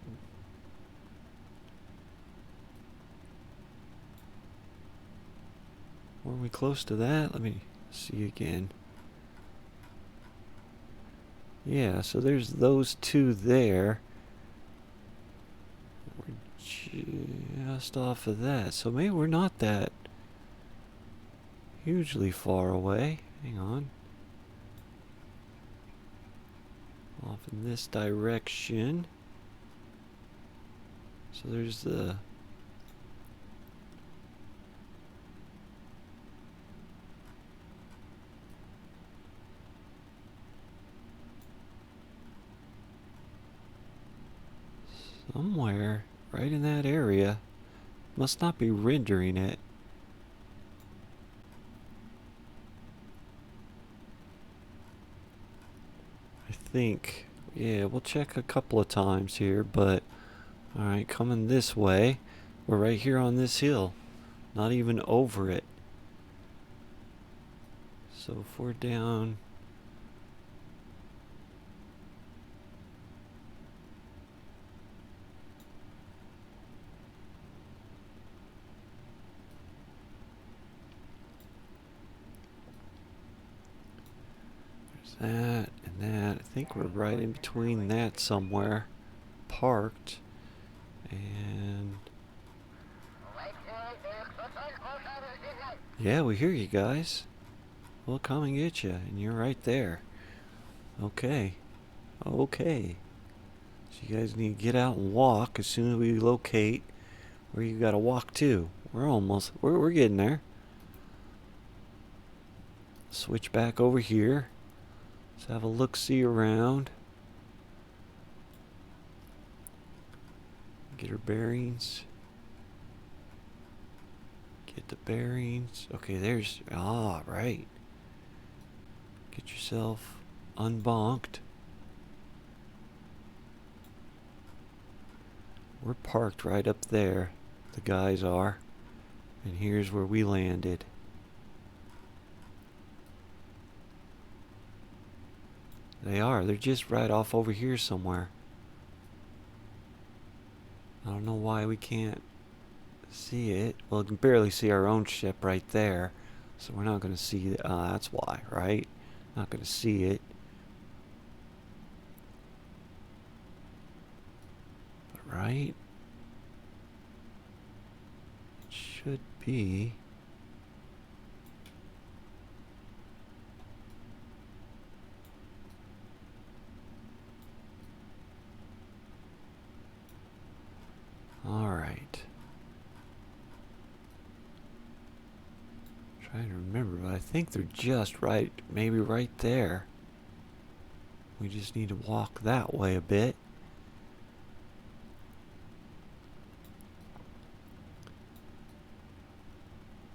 were we close to that? Let me see again. Yeah, so there's those two there. We're just off of that. So maybe we're not that hugely far away. Hang on. off in this direction. So there's the somewhere right in that area. Must not be rendering it. I think. Yeah, we'll check a couple of times here, but alright, coming this way. We're right here on this hill. Not even over it. So if we're down. That and that. I think we're right in between that somewhere. Parked. And yeah, we hear you guys. We'll come and get you. And you're right there. Okay. Okay. So you guys need to get out and walk as soon as we locate where you gotta walk to. We're getting there. Switch back over here. Let's have a look-see around. Get our bearings. Get the bearings. Okay, there's... Ah, right. Get yourself unbonked. We're parked right up there. The guys are. And here's where we landed. They are. They're just right off over here somewhere. I don't know why we can't see it. Well, we can barely see our own ship right there. So we're not going to see it. That's why, right? Not going to see it. But right? It should be... Alright. Trying to remember, but I think they're just right, maybe right there. We just need to walk that way a bit.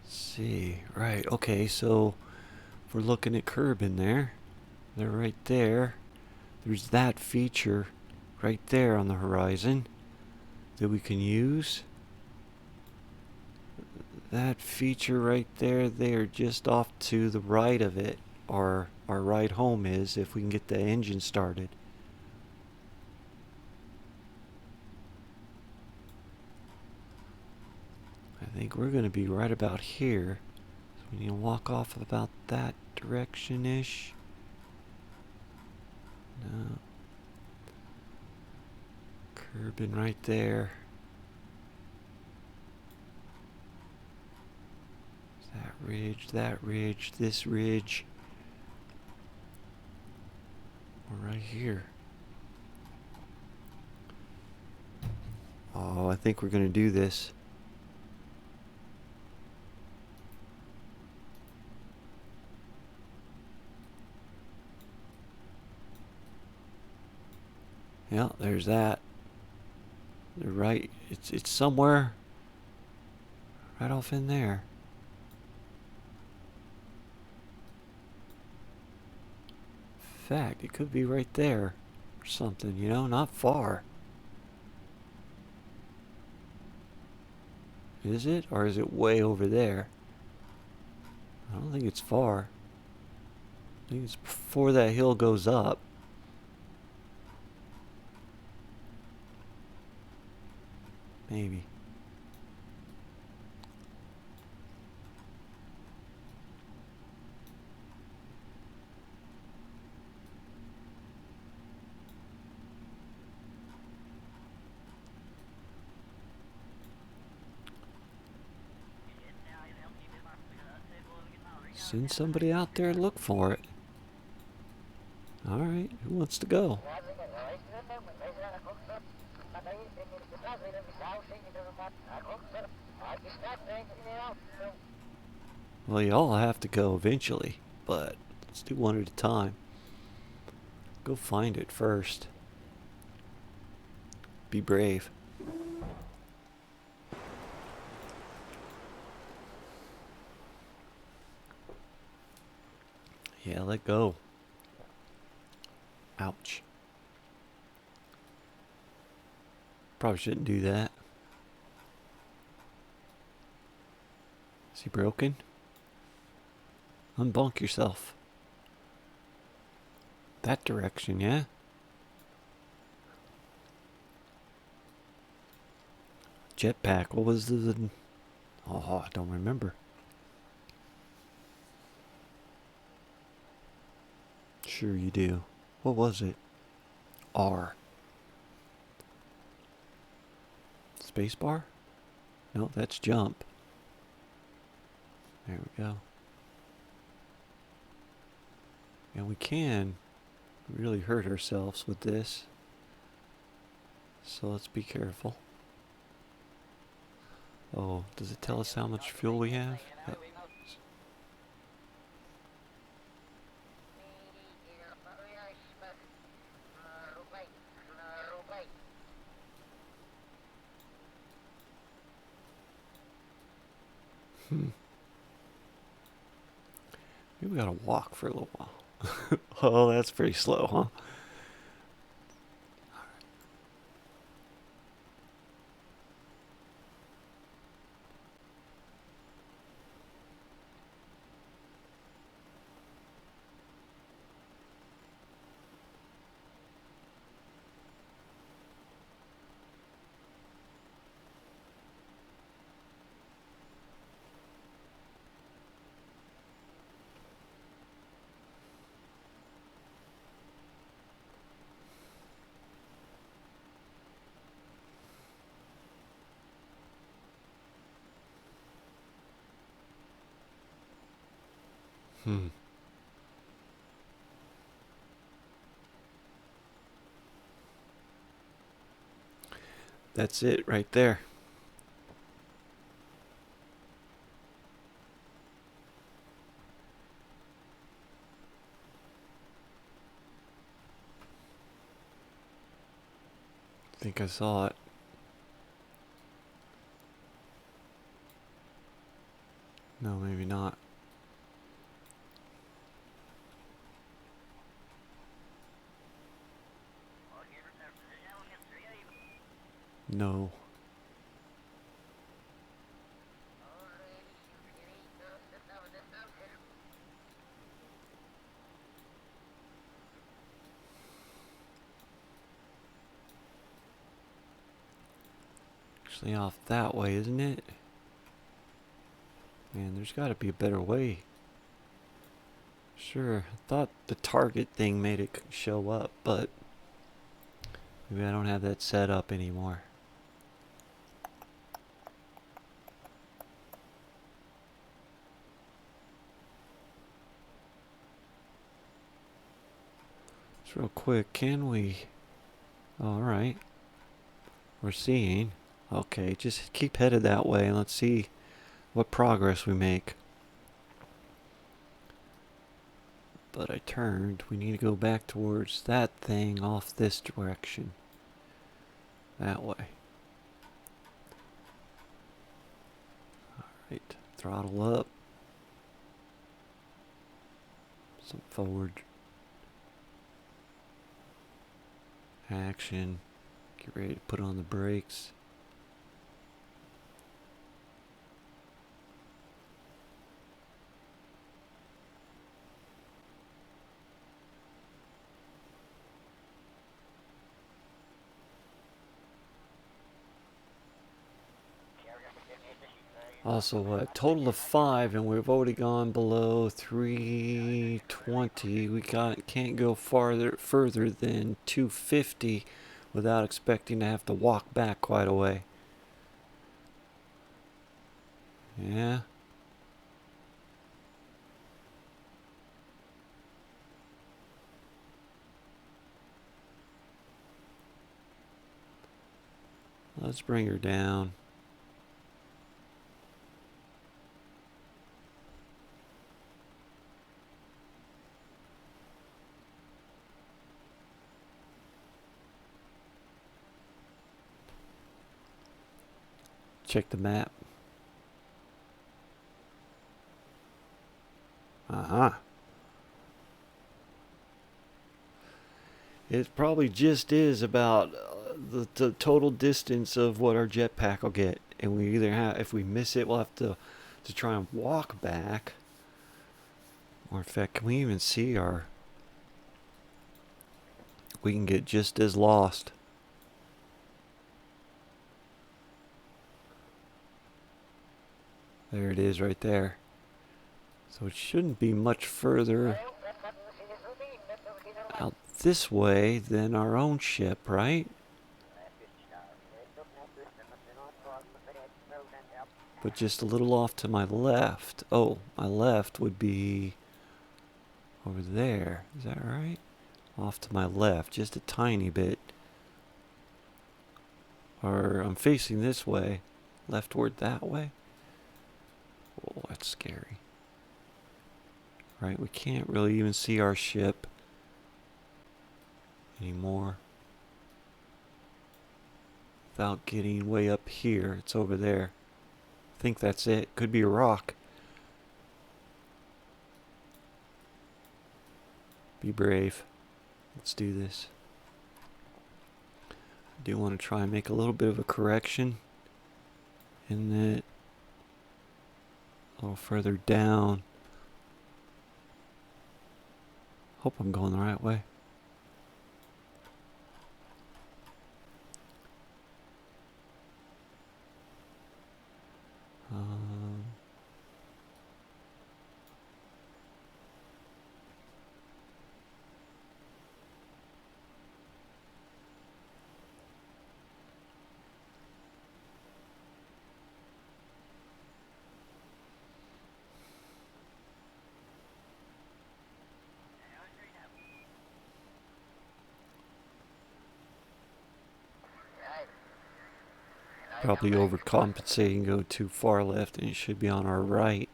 Let's see, right, okay, so if we're looking at Kerbal there, they're right there. There's that feature right there on the horizon that we can use. That feature right there, they are just off to the right of it, or our ride home is, if we can get the engine started. I think we're going to be right about here. So we need to walk off about that direction-ish. No. Kerbal right there. That ridge, this ridge. We're right here. Oh, I think we're going to do this. Yeah, there's that. They're right. It's somewhere right off in there. In fact, it could be right there or something, you know, not far. Is it? Or is it way over there? I don't think it's far. I think it's before that hill goes up. Maybe. Send somebody out there and look for it. Alright, who wants to go? Well, you all have to go eventually, but let's do one at a time. Go find it first. Be brave. Yeah, let go. Ouch. Probably shouldn't do that. Is he broken? Unbunk yourself. That direction, yeah? Jetpack, what was the... Oh, I don't remember. Sure you do. What was it? R. Spacebar? No, that's jump. There we go. And we can really hurt ourselves with this. So let's be careful. Oh, does it tell us how much fuel we have? Maybe we gotta walk for a little while. Oh, that's pretty slow, huh? Hmm. That's it right there. I think I saw it. No, maybe not. No. Actually off that way, isn't it? Man, there's gotta be a better way. Sure, I thought the target thing made it show up, but maybe I don't have that set up anymore. Just real quick, can we... Alright. We're seeing. Okay, just keep headed that way and let's see what progress we make. But I turned. We need to go back towards that thing off this direction. That way. Alright, throttle up. Some forward action. Get ready to put on the brakes. Also, a total of 5, and we've already gone below 320. We can't go further than 250 without expecting to have to walk back quite a way. Yeah. Let's bring her down. Check the map. Uh-huh. It probably just is about the total distance of what our jetpack will get. And we either have, if we miss it, we'll have to try and walk back. Or in fact, can we even see our... We can get just as lost. There it is right there. So it shouldn't be much further out this way than our own ship, right? But just a little off to my left. Oh, my left would be over there. Is that right? Off to my left, just a tiny bit. Or I'm facing this way. Leftward that way. Oh, that's scary. Right, we can't really even see our ship anymore without getting way up here. It's over there. I think that's it. Could be a rock. Be brave. Let's do this. I do want to try and make a little bit of a correction in that a little further down. Hope I'm going the right way. Probably overcompensating, go too far left, and it should be on our right.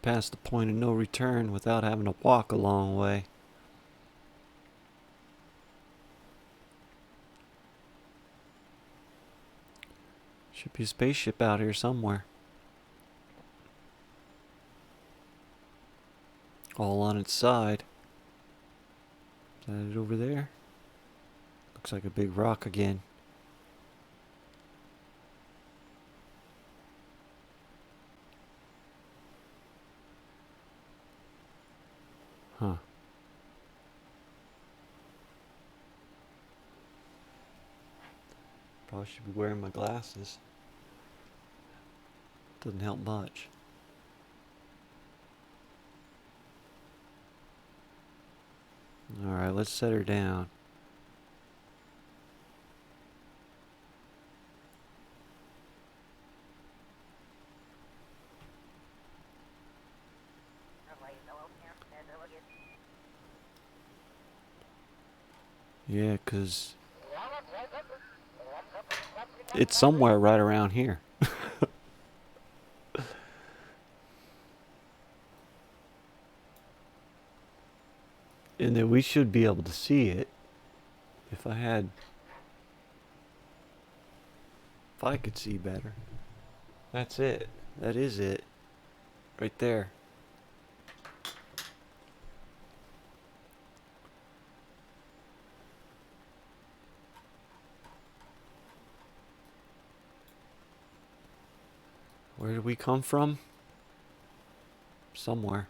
Past the point of no return without having to walk a long way. Should be a spaceship out here somewhere. All on its side. Is that it over there? Looks like a big rock again. Huh. Probably should be wearing my glasses. Doesn't help much. Alright, let's set her down. Yeah, 'cause it's somewhere right around here. And then we should be able to see it. If I could see better. That's it. That is it. Right there. Where did we come from? Somewhere.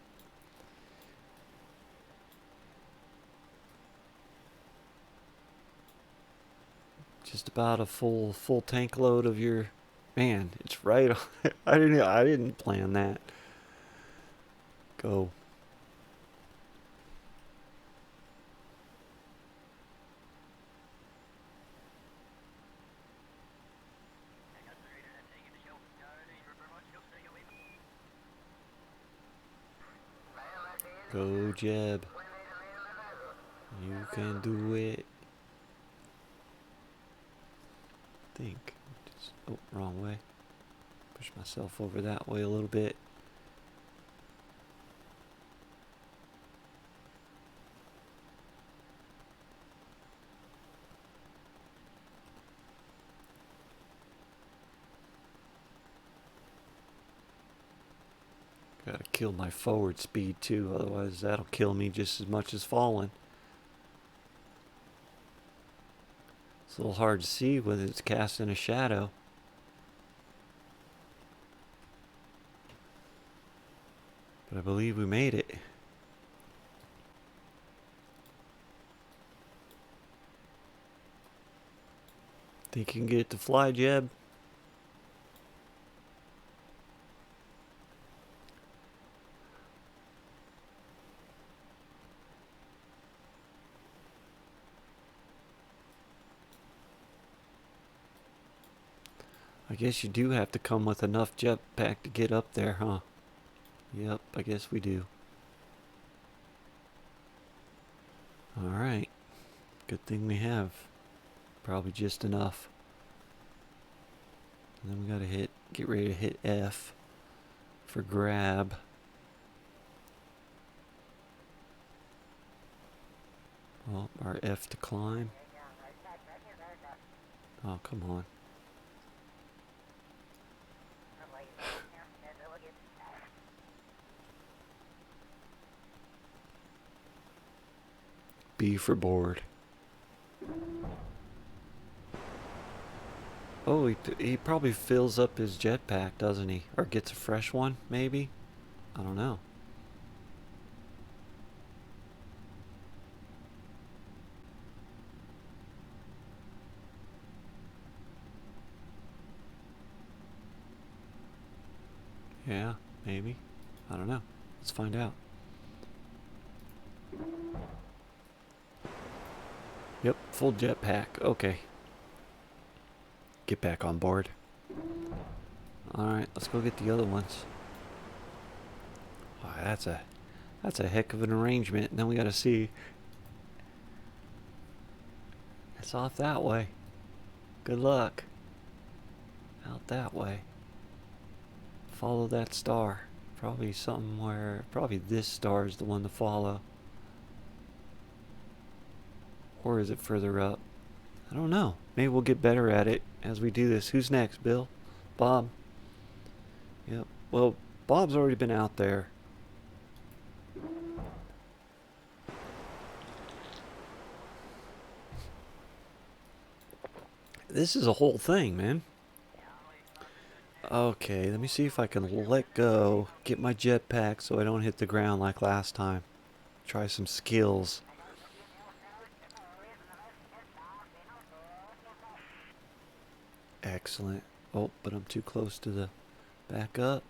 Just about a full tank load of your... Man, it's right on. I didn't plan that. Go. Go, Jeb. You can do it. Think. Just, oh, wrong way. Push myself over that way a little bit. Gotta kill my forward speed too, otherwise that'll kill me just as much as falling. It's a little hard to see when it's casting a shadow. But I believe we made it. Think you can get it to fly, Jeb? I guess you do have to come with enough jetpack to get up there, huh? Yep, I guess we do. Alright. Good thing we have. Probably just enough. And then we gotta get ready to hit F for grab. Oh, our F to climb. Oh, come on. B for board. Oh, he probably fills up his jetpack, doesn't he? Or gets a fresh one, maybe? I don't know. Yeah, maybe. I don't know. Let's find out. Yep, full jetpack. Okay. Get back on board. Alright, let's go get the other ones. Wow, that's a heck of an arrangement. And then we gotta see. It's off that way. Good luck. Out that way. Follow that star. Probably somewhere. Probably this star is the one to follow. Or is it further up? I don't know. Maybe we'll get better at it as we do this. Who's next, Bill? Bob? Yep. Well, Bob's already been out there. This is a whole thing, man. Okay, let me see if I can let go. Get my jetpack so I don't hit the ground like last time. Try some skills. Excellent. Oh, but I'm too close to the back up.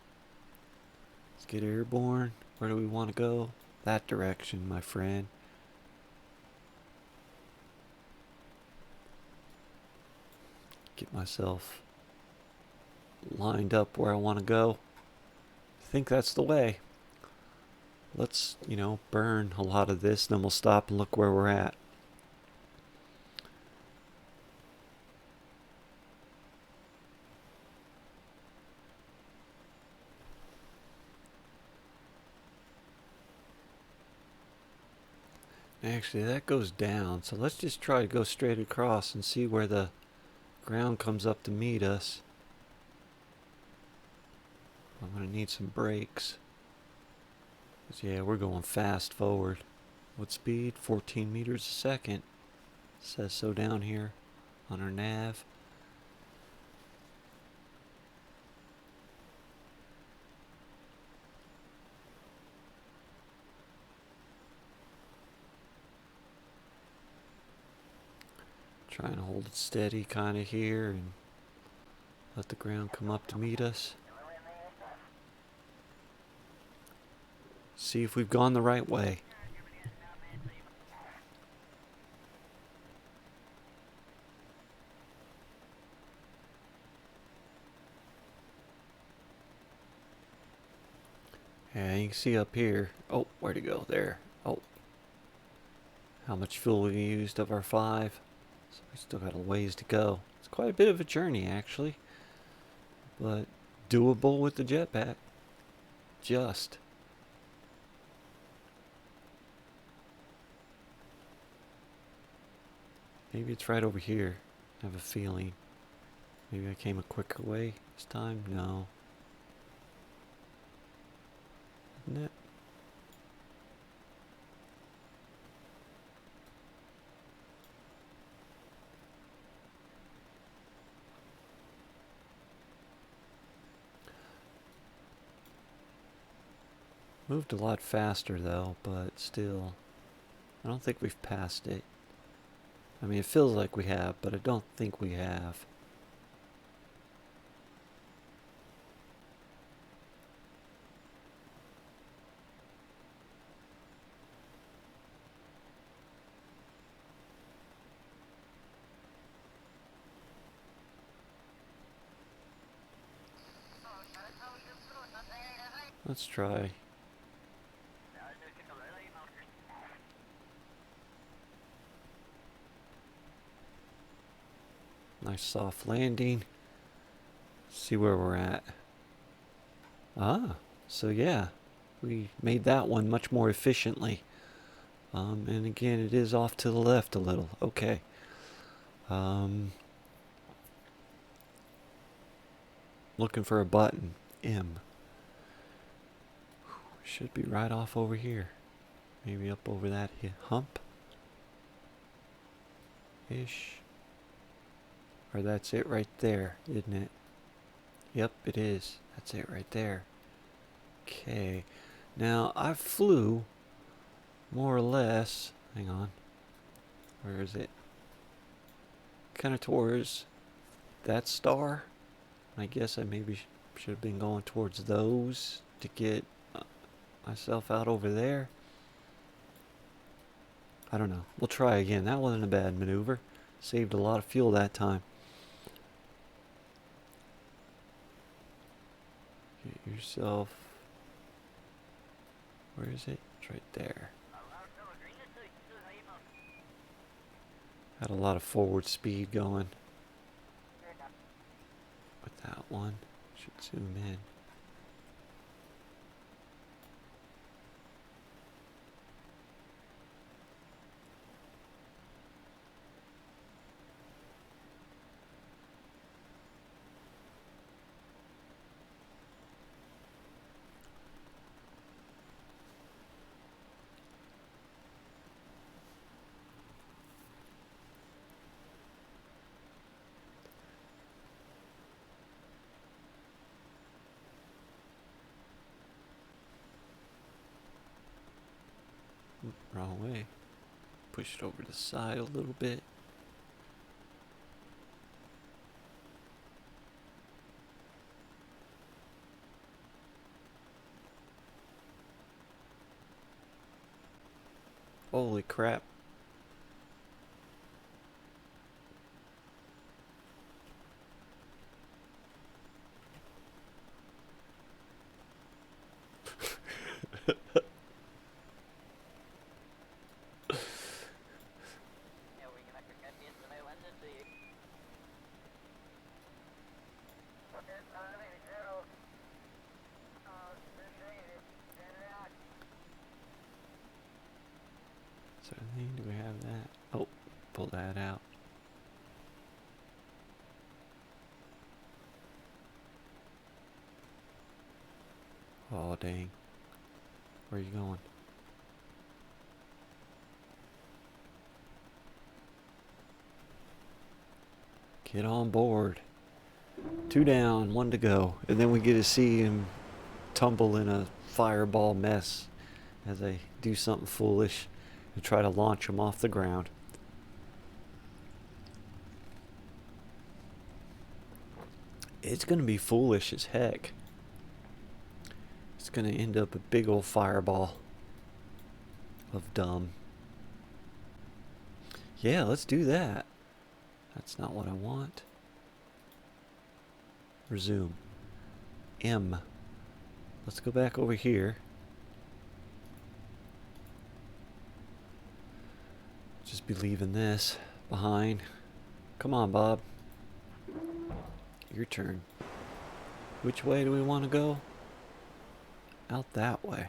Let's get airborne. Where do we want to go? That direction, my friend. Get myself lined up where I want to go. I think that's the way. Let's, burn a lot of this, then we'll stop and look where we're at. Actually, that goes down, so let's just try to go straight across and see where the ground comes up to meet us. I'm going to need some brakes. Yeah, we're going fast forward. What speed? 14 meters a second. It says so down here on our nav. Trying to hold it steady kind of here and let the ground come up to meet us. See if we've gone the right way. Yeah, you can see up here. Oh, where'd it go? There. Oh, how much fuel we used of our 5. So we still got a ways to go. It's quite a bit of a journey, actually. But doable with the jetpack. Just. Maybe it's right over here. I have a feeling. Maybe I came a quicker way this time? No. Isn't it? Moved a lot faster though, but still. I don't think we've passed it. I mean, it feels like we have, but I don't think we have. Let's try. Nice soft landing. See where we're at. Ah, so yeah, we made that one much more efficiently. And again, it is off to the left a little. Okay. Looking for a button. M. Should be right off over here. Maybe up over that hump. Ish. Or that's it right there, isn't it? Yep, it is. That's it right there. Okay. Now, I flew more or less. Hang on. Where is it? Kind of towards that star. I guess I maybe should have been going towards those to get myself out over there. I don't know. We'll try again. That wasn't a bad maneuver. Saved a lot of fuel that time. Get yourself. Where is it? It's right there. Had a lot of forward speed going with that one. Should zoom in. Wrong way. Push it over to the side a little bit. Holy crap. So do we have that? Oh, pull that out. Oh dang. Where are you going? Get on board. 2 down, 1 to go. And then we get to see him tumble in a fireball mess as I do something foolish and try to launch him off the ground. It's going to be foolish as heck. It's going to end up a big old fireball of dumb. Yeah, let's do that. That's not what I want. Resume. M. let's go back over here. Just be leaving this behind. Come on, Bob. Your turn. Which way do we want to go? Out that way.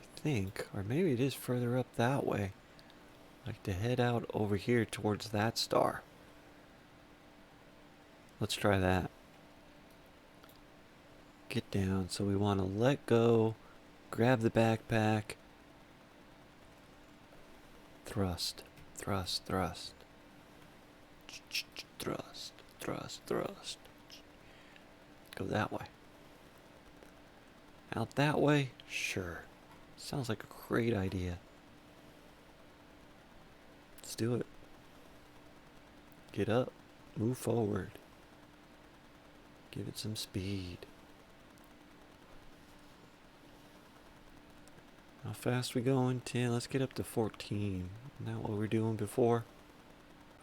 I think. Or maybe it is further up that way. Like to head out over here towards that star. Let's try that. Get down. So we want to let go. Grab the backpack. Thrust. Thrust. Thrust. Thrust. Thrust. Thrust. Go that way. Out that way? Sure. Sounds like a great idea. Let's do it. Get up. Move forward. Give it some speed. How fast we going? 10. Let's get up to 14. Isn't that what we were doing before?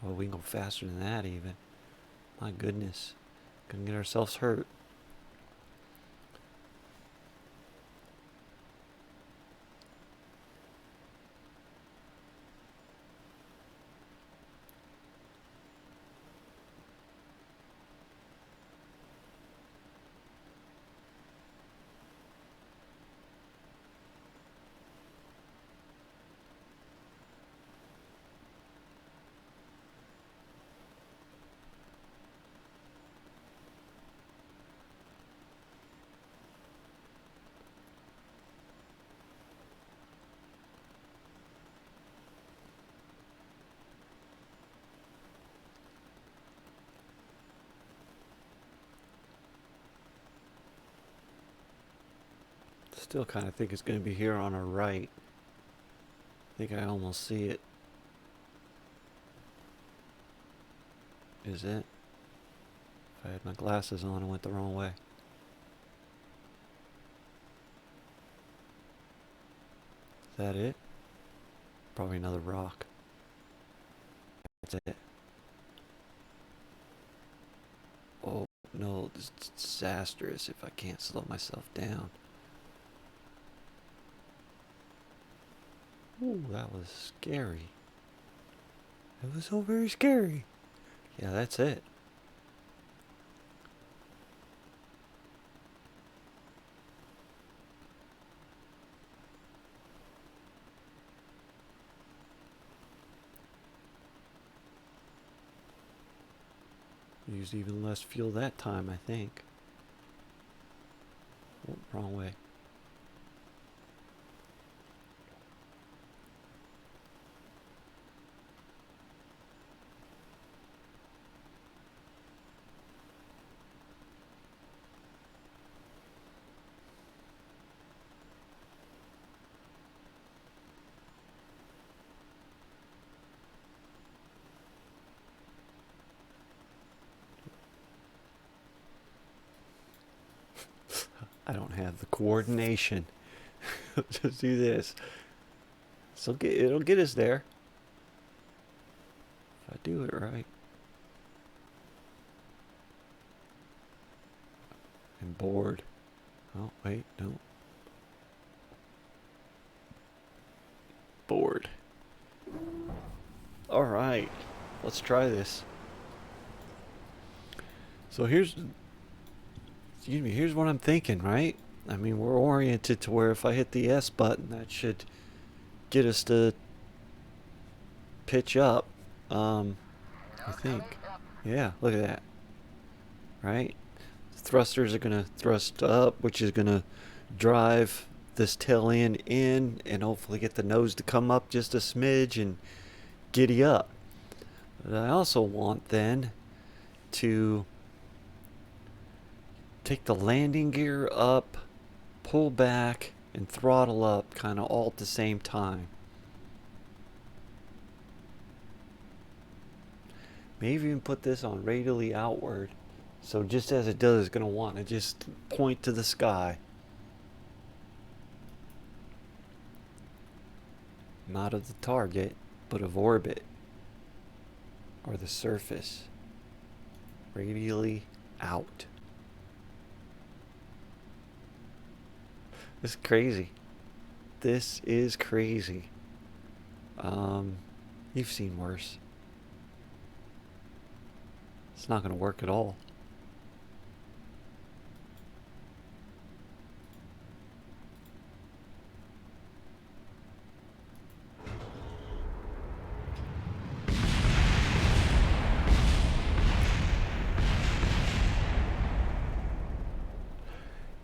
Oh, we can go faster than that even. My goodness. Gonna get ourselves hurt. Still kind of think it's going to be here on our right. I think I almost see it. Is it? If I had my glasses on, I went the wrong way. Is that it? Probably another rock. That's it. Oh no, this is disastrous if I can't slow myself down. Ooh, that was scary. It was so very scary. Yeah, that's it. Used even less fuel that time, I think. Oh, wrong way. I don't have the coordination. Just do this. So it'll get us there. If I do it right. I'm bored. Oh, wait, no. Bored. Alright. Let's try this. So here's what I'm thinking, right? I mean, we're oriented to where if I hit the S button, that should get us to pitch up. I think. Yeah, look at that. Right? Thrusters are going to thrust up, which is going to drive this tail end in and hopefully get the nose to come up just a smidge and giddy up. But I also want then to take the landing gear up, pull back, and throttle up kind of all at the same time. Maybe even put this on radially outward. So just as it does, it's going to want to just point to the sky. Not of the target, but of orbit. Or the surface. Radially out. It's crazy. This is crazy. Um, you've seen worse. It's not gonna work at all.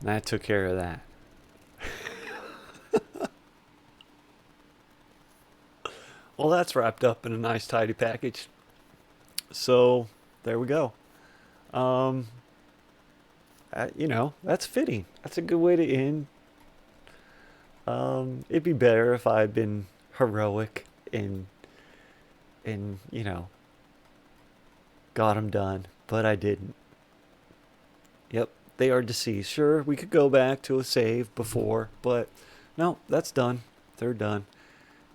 That took care of that. Well, that's wrapped up in a nice, tidy package. So, there we go. Um, that's fitting. That's a good way to end. It'd be better if I had been heroic and got them done, but I didn't. Yep, they are deceased. Sure, we could go back to a save before, but no, that's done. They're done.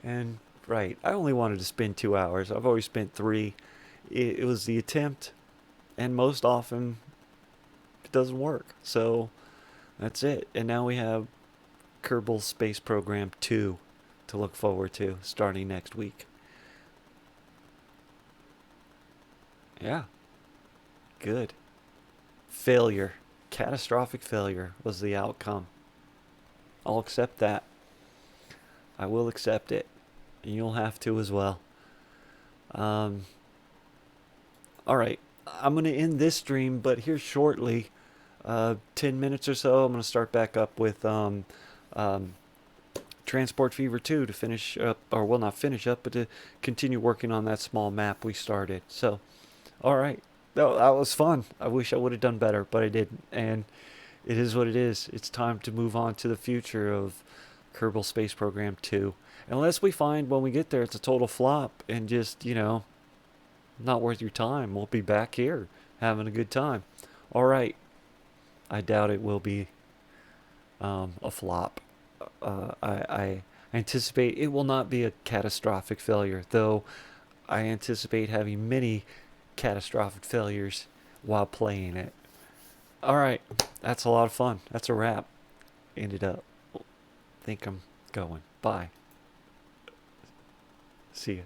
And right, I only wanted to spend 2 hours. I've always spent three. It was the attempt, and most often it doesn't work. So that's it. And now we have Kerbal Space Program 2 to look forward to starting next week. Yeah, good. Failure. Catastrophic failure was the outcome. I'll accept that. I will accept it. And you'll have to as well. Um, all right. I'm going to end this stream, but here shortly, 10 minutes or so, I'm going to start back up with um, Transport Fever 2 to finish up, or well, not finish up, but to continue working on that small map we started. So, all right. That was fun. I wish I would have done better, but I didn't. And it is what it is. It's time to move on to the future of Kerbal Space Program 2. Unless we find when we get there it's a total flop and just, not worth your time. We'll be back here having a good time. All right. I doubt it will be a flop. I anticipate it will not be a catastrophic failure, though I anticipate having many catastrophic failures while playing it. All right. That's a lot of fun. That's a wrap. Ended up. Think I'm going. Bye. See ya.